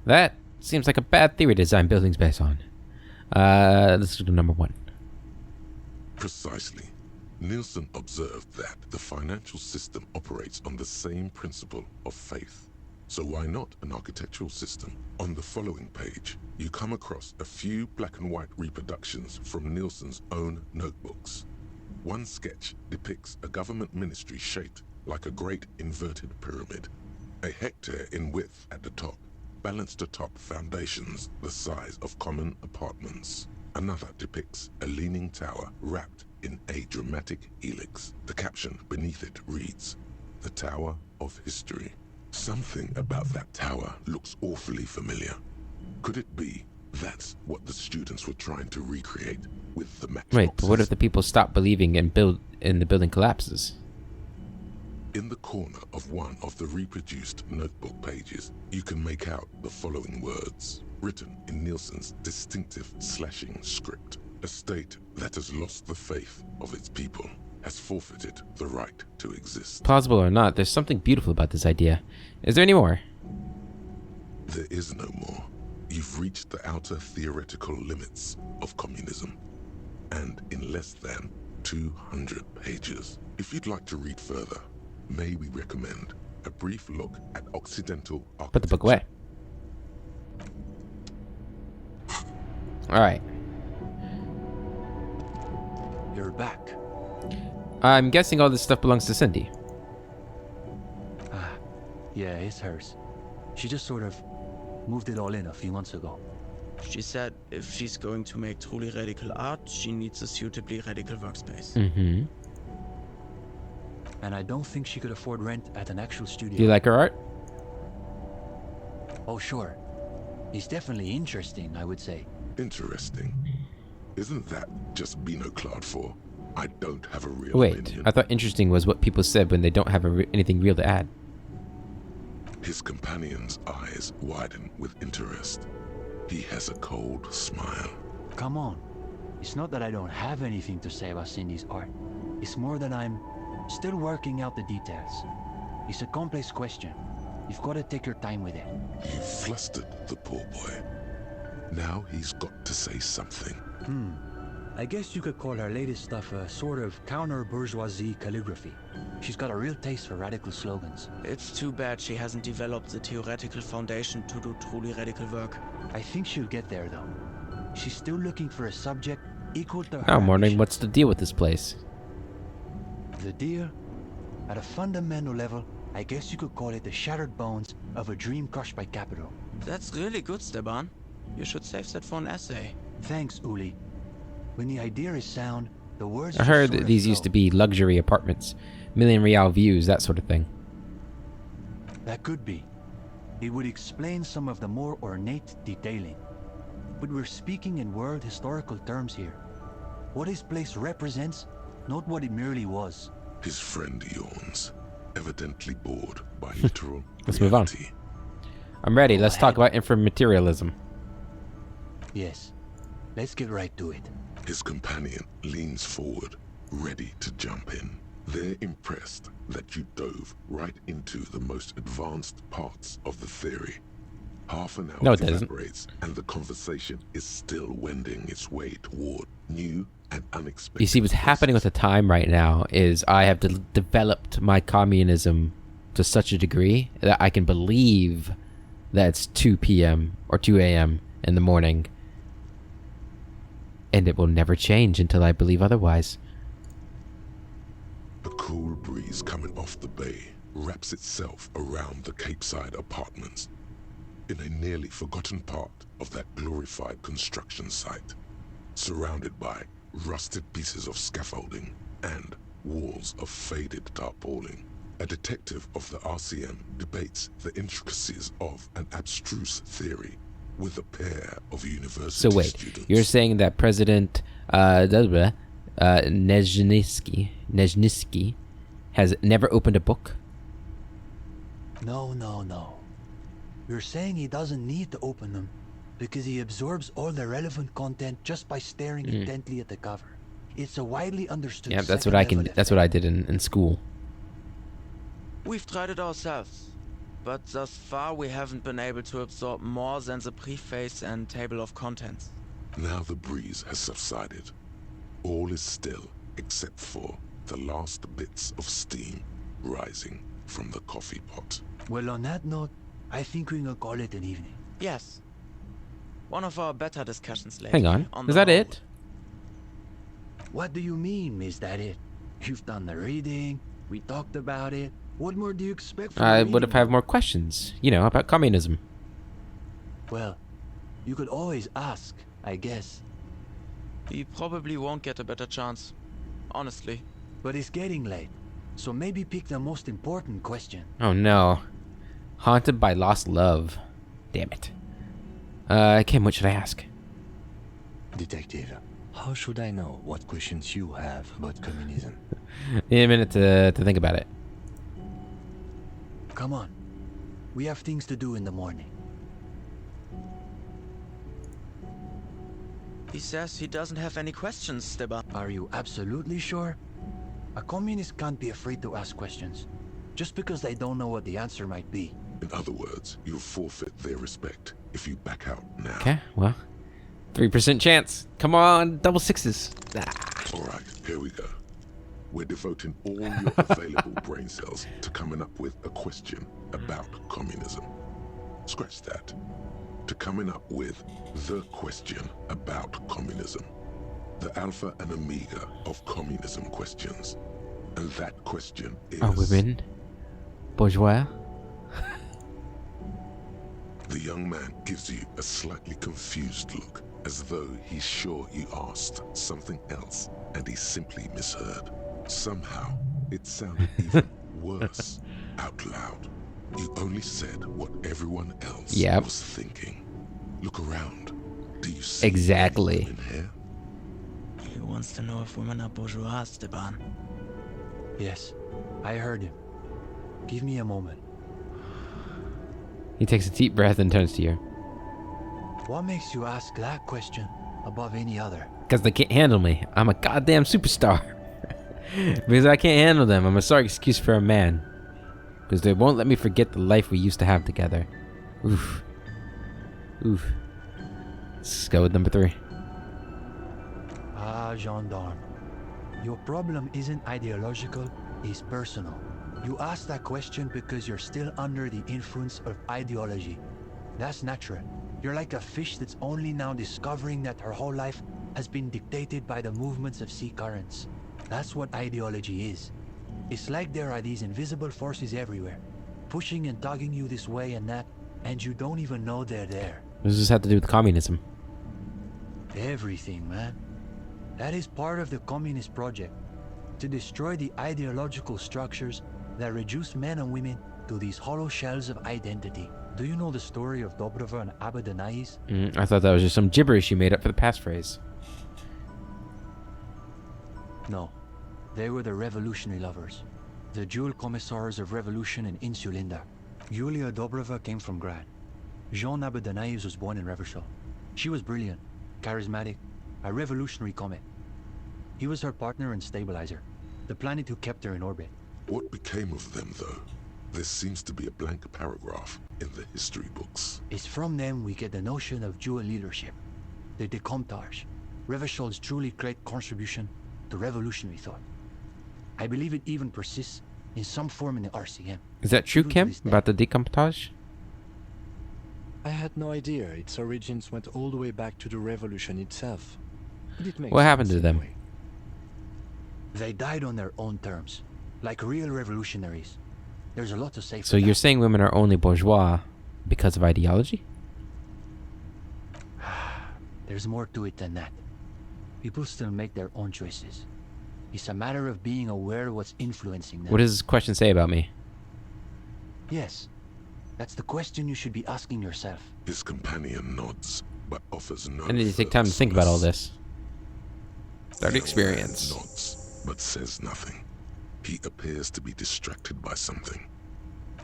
Speaker 1: That seems like a bad theory to design buildings based on. Let's do number 1.
Speaker 2: Precisely. Nielsen observed that the financial system operates on the same principle of faith. So why not an architectural system? On the following page, you come across a few black and white reproductions from Nielsen's own notebooks. One sketch depicts a government ministry shaped like a great inverted pyramid, a hectare in width at the top, balanced atop foundations the size of common apartments. Another depicts a leaning tower wrapped in a dramatic helix. The caption beneath it reads, "The Tower of History." Something about that tower looks awfully familiar. Could it be that's what the students were trying to recreate with the matchboxes?
Speaker 1: Wait, but what if the people stop believing and the building collapses?
Speaker 2: In the corner of one of the reproduced notebook pages, you can make out the following words, written in Nielsen's distinctive slashing script. A state that has lost the faith of its people has forfeited the right to exist.
Speaker 1: Plausible or not, there's something beautiful about this idea. Is there any more?
Speaker 2: There is no more. You've reached the outer theoretical limits of communism, and in less than 200 pages. If you'd like to read further, may we recommend a brief look at Occidental architecture.
Speaker 1: Put the book away. Alright.
Speaker 6: You're back.
Speaker 1: I'm guessing all this stuff belongs to Cindy.
Speaker 6: Yeah, it's hers. She just sort of moved it all in a few months ago.
Speaker 7: She said if she's going to make truly radical art, she needs a suitably radical workspace.
Speaker 1: Mm-hmm.
Speaker 6: And I don't think she could afford rent at an actual studio.
Speaker 1: Do you like her art?
Speaker 6: Oh, sure. It's definitely interesting, I would say.
Speaker 2: Interesting. Isn't that just Bino Claude for I don't have a real
Speaker 1: Wait,
Speaker 2: opinion?
Speaker 1: I thought interesting was what people said when they don't have anything real to add.
Speaker 2: His companion's eyes widen with interest. He has a cold smile.
Speaker 6: Come on. It's not that I don't have anything to say about Cindy's art. It's more that I'm still working out the details. It's a complex question. You've got to take your time with it.
Speaker 2: You flustered the poor boy. Now he's got to say something.
Speaker 6: I guess you could call her latest stuff a sort of counter-bourgeoisie calligraphy. She's got a real taste for radical slogans.
Speaker 7: It's too bad she hasn't developed the theoretical foundation to do truly radical work.
Speaker 6: I think she'll get there, though. She's still looking for a subject equal to her.
Speaker 1: Now I'm wondering
Speaker 6: ambition.
Speaker 1: what's the deal with this place.
Speaker 6: The deal? At a fundamental level, I guess you could call it the shattered bones of a dream crushed by capital.
Speaker 7: That's really good, Steban. You should save that for an essay.
Speaker 6: Thanks, Uli. When the idea is sound, the words
Speaker 1: I heard that these used to be luxury apartments, million real views, that sort of thing.
Speaker 6: That could be. It would explain some of the more ornate detailing. But we're speaking in world historical terms here. What his place represents, not what it merely was.
Speaker 2: His friend yawns, evidently bored by literal
Speaker 1: Let's move on.
Speaker 2: reality.
Speaker 1: I'm ready. Let's talk about inframaterialism.
Speaker 6: Yes. Let's get right to it.
Speaker 2: His companion leans forward, ready to jump in. They're impressed that you dove right into the most advanced parts of the theory. Half an hour
Speaker 1: No, it doesn't.
Speaker 2: evaporates, and the conversation is still wending its way toward new and unexpected.
Speaker 1: You see, what's happening with the time right now is I have developed my communism to such a degree that I can believe that it's 2 p.m. or 2 a.m. in the morning. And it will never change until I believe otherwise.
Speaker 2: A cool breeze coming off the bay wraps itself around the Capeside apartments in a nearly forgotten part of that glorified construction site, surrounded by rusted pieces of scaffolding and walls of faded tarpaulin. A detective of the RCM debates the intricacies of an abstruse theory with a pair of university
Speaker 1: So wait,
Speaker 2: students.
Speaker 1: you're saying that President Nezhninsky has never opened a book?
Speaker 6: No. You're saying he doesn't need to open them because he absorbs all the relevant content just by staring intently at the cover. It's a widely understood.
Speaker 1: Yeah, that's what I can. That's what I did in school.
Speaker 7: We've tried it ourselves, but thus far we haven't been able to absorb more than the preface and table of contents.
Speaker 2: Now the breeze has subsided. All is still except for the last bits of steam rising from the coffee pot.
Speaker 6: Well, on that note, I think we can call it an evening.
Speaker 7: Yes. One of our better discussions lately.
Speaker 1: Hang on.
Speaker 7: the
Speaker 1: Is that
Speaker 7: whole.
Speaker 1: it?
Speaker 6: What do you mean, is that it? You've done the reading, we talked about it. What more do you expect from
Speaker 1: I
Speaker 6: the
Speaker 1: would have
Speaker 6: reading?
Speaker 1: had more questions, about communism.
Speaker 6: Well, you could always ask, I guess.
Speaker 7: We probably won't get a better chance. Honestly.
Speaker 6: But it's getting late, so maybe pick the most important question.
Speaker 1: Oh no. Haunted by lost love. Damn it. Kim, what should I ask?
Speaker 4: Detective, how should I know what questions you have about communism?
Speaker 1: Need a minute to think about it.
Speaker 6: come on. We have things to do in the morning.
Speaker 7: He says he doesn't have any questions, Esteban.
Speaker 6: Are you absolutely sure? A communist can't be afraid to ask questions, just because they don't know what the answer might be.
Speaker 2: In other words, you'll forfeit their respect if you back out now.
Speaker 1: Okay, well, 3% chance. Come on, double sixes.
Speaker 2: All right, here we go. We're devoting all your available brain cells to coming up with a question about communism. Scratch that. To coming up with the question about communism. The alpha and omega of communism questions. And that question is...
Speaker 1: Are women bourgeois?
Speaker 2: The young man gives you a slightly confused look, as though he's sure you asked something else and he simply misheard. Somehow, it sounded even worse out loud. You only said what everyone else was thinking. Look around. Do you see
Speaker 1: exactly
Speaker 2: women here?
Speaker 7: He wants to know if women are bourgeois, Esteban.
Speaker 6: Yes, I heard him. Give me a moment.
Speaker 1: He takes a deep breath and turns to you.
Speaker 6: What makes you ask that question above any other?
Speaker 1: Because they can't handle me. I'm a goddamn superstar. Because I can't handle them. I'm a sorry excuse for a man. Because they won't let me forget the life we used to have together. Oof. Oof. Let's go with number 3.
Speaker 6: Ah, gendarme. Your problem isn't ideological, it's personal. You ask that question because you're still under the influence of ideology. That's natural. You're like a fish that's only now discovering that her whole life has been dictated by the movements of sea currents. That's what ideology is. It's like there are these invisible forces everywhere, pushing and tugging you this way and that, and you don't even know they're there.
Speaker 1: What does this have to do with communism?
Speaker 6: Everything, man. That is part of the communist project. To destroy the ideological structures that reduce men and women to these hollow shells of identity. Do you know the story of Dobrova and Abadanais?
Speaker 1: I thought that was just some gibberish you made up for the passphrase.
Speaker 6: No. They were the revolutionary lovers. The dual commissars of revolution in Insulinda. Yulia Dobrova came from Grad. Jean Abadanais was born in Revachol. She was brilliant, charismatic, a revolutionary comet. He was her partner and stabilizer, the planet who kept her in orbit.
Speaker 2: What became of them, though? There seems to be a blank paragraph in the history books.
Speaker 6: It's from them we get the notion of dual leadership, the decomptage, Revachol's truly great contribution to revolutionary thought. I believe it even persists in some form in the RCM.
Speaker 1: Is that true, Kim, about the decomptage?
Speaker 4: I had no idea its origins went all the way back to the revolution itself. But it makes
Speaker 1: What happened
Speaker 4: sense
Speaker 1: to them?
Speaker 4: anyway.
Speaker 6: They died on their own terms, like real revolutionaries. There's a lot to say for
Speaker 1: So you're
Speaker 6: that.
Speaker 1: saying women are only bourgeois because of ideology?
Speaker 6: There's more to it than that. People still make their own choices. It's a matter of being aware of what's influencing them.
Speaker 1: What does this question say about me?
Speaker 6: Yes, that's the question you should be asking yourself.
Speaker 2: His companion nods, but offers no
Speaker 1: I need to take
Speaker 2: further
Speaker 1: time to think about all
Speaker 2: solace.
Speaker 1: this. Start
Speaker 2: The
Speaker 1: experience.
Speaker 2: young man nods, but says nothing. He appears to be distracted by something.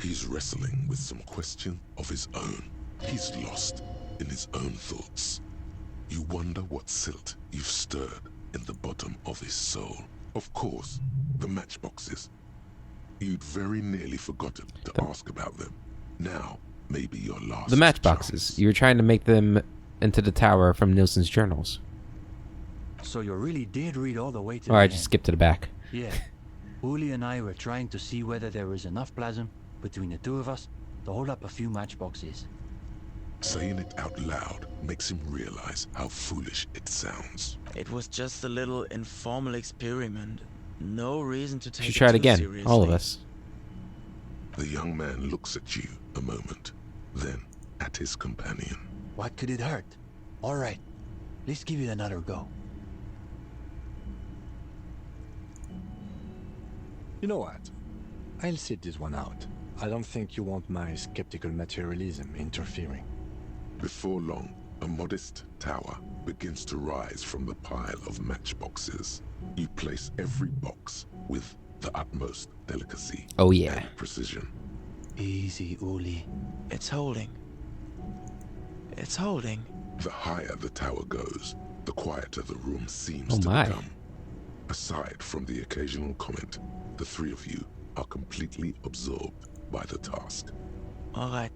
Speaker 2: He's wrestling with some question of his own. He's lost in his own thoughts. You wonder what silt you've stirred in the bottom of his soul. Of course, the matchboxes. You'd very nearly forgotten to ask about them. Now, maybe your last
Speaker 1: The matchboxes.
Speaker 2: chance.
Speaker 1: You were trying to make them into the tower from Nielsen's journals.
Speaker 6: So you really did read all the way to
Speaker 1: Or
Speaker 6: the
Speaker 1: I
Speaker 6: end.
Speaker 1: just skipped to the back.
Speaker 6: Yeah. Uli and I were trying to see whether there was enough plasm between the two of us to hold up a few matchboxes.
Speaker 2: Saying it out loud makes him realize how foolish it sounds.
Speaker 7: It was just a little informal experiment. No reason to take
Speaker 1: Should
Speaker 7: it
Speaker 1: try it
Speaker 7: too
Speaker 1: again.
Speaker 7: seriously.
Speaker 1: All of us.
Speaker 2: The young man looks at you a moment, then at his companion.
Speaker 6: What could it hurt? All right, let's give it another go.
Speaker 4: You know what? I'll sit this one out. I don't think you want my skeptical materialism interfering.
Speaker 2: Before long, a modest tower begins to rise from the pile of matchboxes. You place every box with the utmost delicacy
Speaker 1: Oh, yeah.
Speaker 2: and precision.
Speaker 6: Easy, Uli.
Speaker 7: It's holding. It's holding.
Speaker 2: The higher the tower goes, the quieter the room seems
Speaker 1: Oh
Speaker 2: to
Speaker 1: my.
Speaker 2: become. Aside from the occasional comment, the three of you are completely absorbed by the task.
Speaker 7: Alright.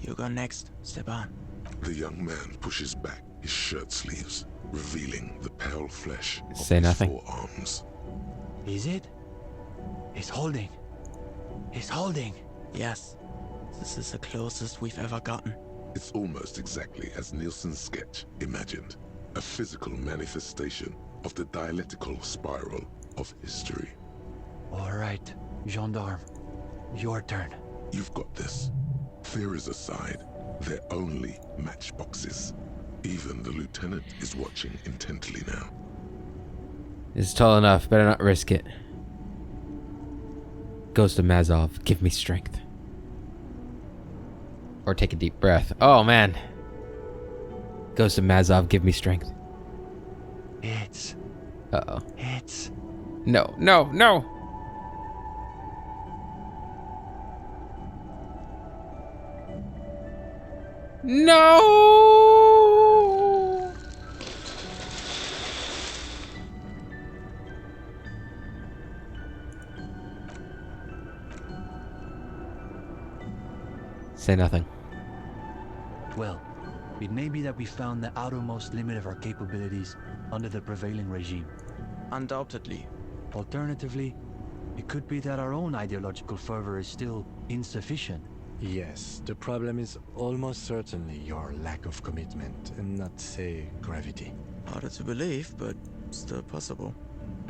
Speaker 7: You go next, Stepan.
Speaker 2: The young man pushes back his shirt sleeves, revealing the pale flesh of
Speaker 1: Say
Speaker 2: his
Speaker 1: nothing.
Speaker 2: forearms.
Speaker 6: Is it? It's holding. It's holding.
Speaker 7: Yes. This is the closest we've ever gotten.
Speaker 2: It's almost exactly as Nielsen's sketch imagined, a physical manifestation of the dialectical spiral of history.
Speaker 6: All right, gendarme. Your turn.
Speaker 2: You've got this. Theories aside, they're only matchboxes. Even the lieutenant is watching intently now.
Speaker 1: It's tall enough. Better not risk it. Ghost of Mazov, give me strength. Or take a deep breath. Oh, man. Ghost of Mazov, give me strength. Uh-oh.
Speaker 6: It's...
Speaker 1: No, no, no! No! Say nothing.
Speaker 6: Well, it may be that we found the outermost limit of our capabilities under the prevailing regime.
Speaker 7: Undoubtedly.
Speaker 6: Alternatively, it could be that our own ideological fervor is still insufficient.
Speaker 4: Yes, the problem is almost certainly your lack of commitment, and not, say, gravity.
Speaker 7: Harder to believe, but still possible.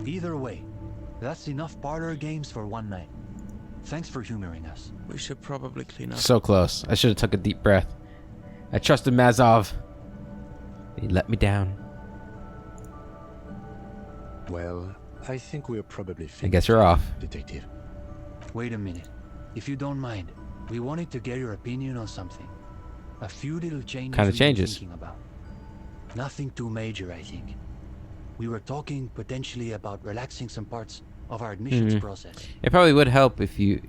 Speaker 6: Either way, that's enough parlor games for one night. Thanks for humoring us.
Speaker 7: We should probably clean up.
Speaker 1: So close. I should have took a deep breath. I trusted Mazov. He let me down.
Speaker 4: Well, I think we're probably
Speaker 1: I guess you're off.
Speaker 4: Detective.
Speaker 6: Wait a minute. If you don't mind, we wanted to get your opinion on something. A few little changes
Speaker 1: Kinda
Speaker 6: we've been
Speaker 1: changes.
Speaker 6: thinking about. Nothing too major, I think. We were talking potentially about relaxing some parts of our admissions process.
Speaker 1: It probably would help if you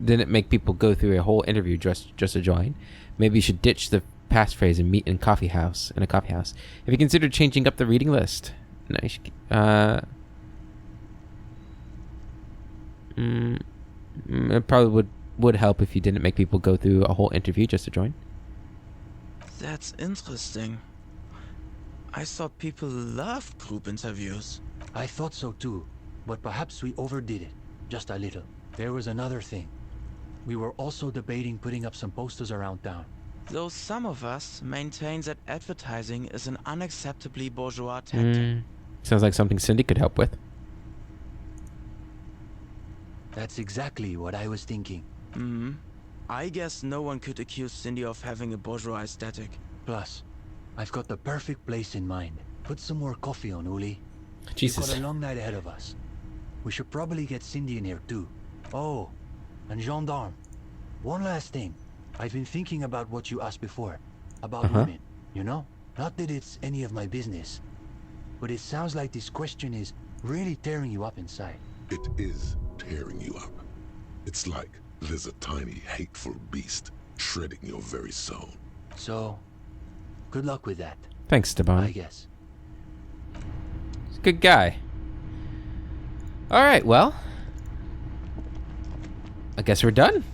Speaker 1: didn't make people go through a whole interview just to join. Maybe you should ditch the passphrase and meet in a coffee house. Have you considered changing up the reading list? No, you should, it probably would help if you didn't make people go through a whole interview just to join.
Speaker 7: That's interesting. I thought people loved group interviews.
Speaker 6: I thought so too, but perhaps we overdid it. Just a little. There was another thing. We were also debating putting up some posters around town.
Speaker 7: Though some of us maintain that advertising is an unacceptably bourgeois tactic.
Speaker 1: Sounds like something Cindy could help with.
Speaker 6: That's exactly what I was thinking.
Speaker 7: I guess no one could accuse Cindy of having a bourgeois aesthetic.
Speaker 6: Plus, I've got the perfect place in mind. Put some more coffee on, Uli. We've
Speaker 1: Jesus.
Speaker 6: got a long night ahead of us. We should probably get Cindy in here too. Oh, and gendarme. One last thing. I've been thinking about what you asked before. About women, you know? Not that it's any of my business. But it sounds like this question is really tearing you up inside.
Speaker 2: It is tearing you up. It's like there's a tiny, hateful beast shredding your very soul.
Speaker 6: So, good luck with that,
Speaker 1: Thanks,
Speaker 6: I
Speaker 1: Stepan.
Speaker 6: guess.
Speaker 1: He's a good guy. Alright, well. I guess we're done.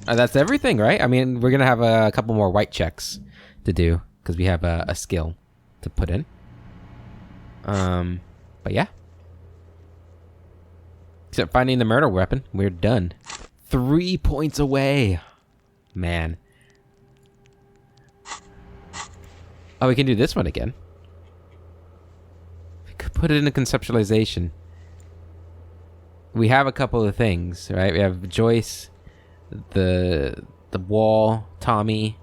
Speaker 1: That's everything, right? I mean, we're going to have a couple more white checks to do because we have a skill to put in. But yeah. Except finding the murder weapon, we're done. 3 points away. Man. Oh, we can do this one again. We could put it in a conceptualization. We have a couple of things, right? We have Joyce, the wall, Tommy.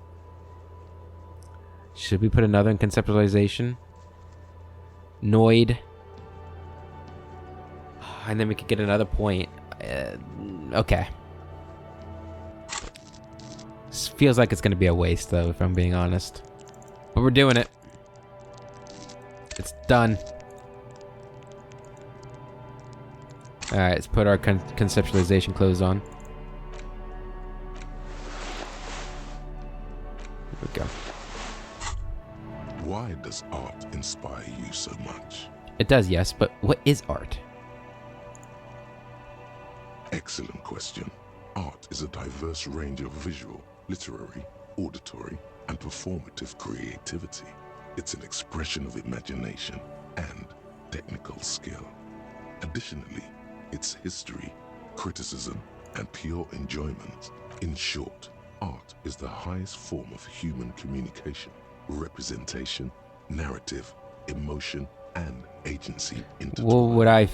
Speaker 1: Should we put another in conceptualization? Noid. And then we could get another point. Okay. This feels like it's going to be a waste, though, if I'm being honest. But we're doing it. It's done. Alright, let's put our conceptualization clothes on.
Speaker 2: inspire you so much?
Speaker 1: It does, yes, but what is art?
Speaker 2: Excellent question. Art is a diverse range of visual, literary, auditory, and performative creativity. It's an expression of imagination and technical skill. Additionally, it's history, criticism, and pure enjoyment. In short, art is the highest form of human communication, representation, narrative, emotion, and agency intertwined.
Speaker 1: Well, would I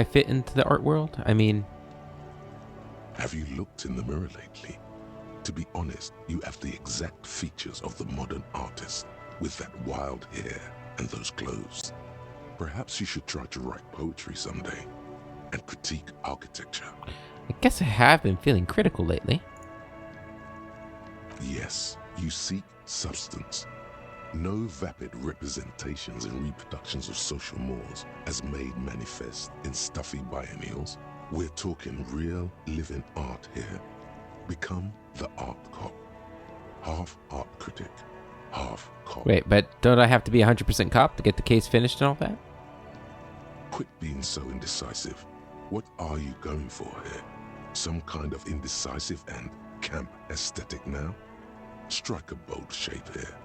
Speaker 1: fit into the art world? I mean,
Speaker 2: have you looked in the mirror lately? To be honest, you have the exact features of the modern artist, with that wild hair and those clothes. Perhaps you should try to write poetry someday and critique architecture.
Speaker 1: I guess I have been feeling critical lately.
Speaker 2: Yes, you seek substance. No vapid representations and reproductions of social mores as made manifest in stuffy biennials. We're talking real, living art here. Become the art cop. Half art critic, half cop.
Speaker 1: Wait, but don't I have to be 100% cop to get the case finished and all that?
Speaker 2: Quit being so indecisive. What are you going for here? Some kind of indecisive and camp aesthetic now? Strike a bold shape here.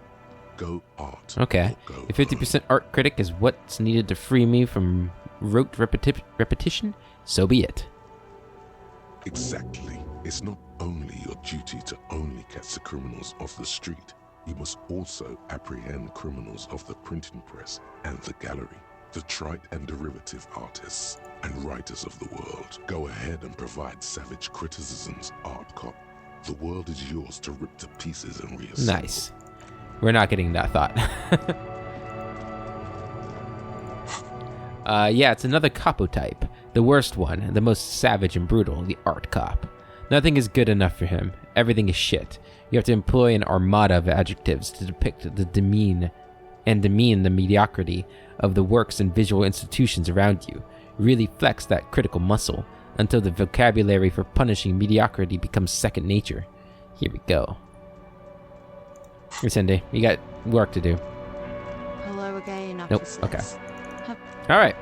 Speaker 2: Go art.
Speaker 1: Okay.
Speaker 2: Or go
Speaker 1: If 50% art critic is what's needed to free me from rote repetition, so be it.
Speaker 2: Exactly. It's not only your duty to only catch the criminals off the street. You must also apprehend criminals of the printing press and the gallery, the trite and derivative artists and writers of the world. Go ahead and provide savage criticisms, art cop. The world is yours to rip to pieces and reassemble.
Speaker 1: Nice. We're not getting that thought. Yeah, it's another capo type. The worst one, the most savage and brutal, the art cop. Nothing is good enough for him. Everything is shit. You have to employ an armada of adjectives to depict the demean the mediocrity of the works and visual institutions around you. Really flex that critical muscle until the vocabulary for punishing mediocrity becomes second nature. Here we go. Here, Cindy, you got work to do.
Speaker 3: Hello again,
Speaker 1: Nope,
Speaker 3: officers.
Speaker 1: okay. All right.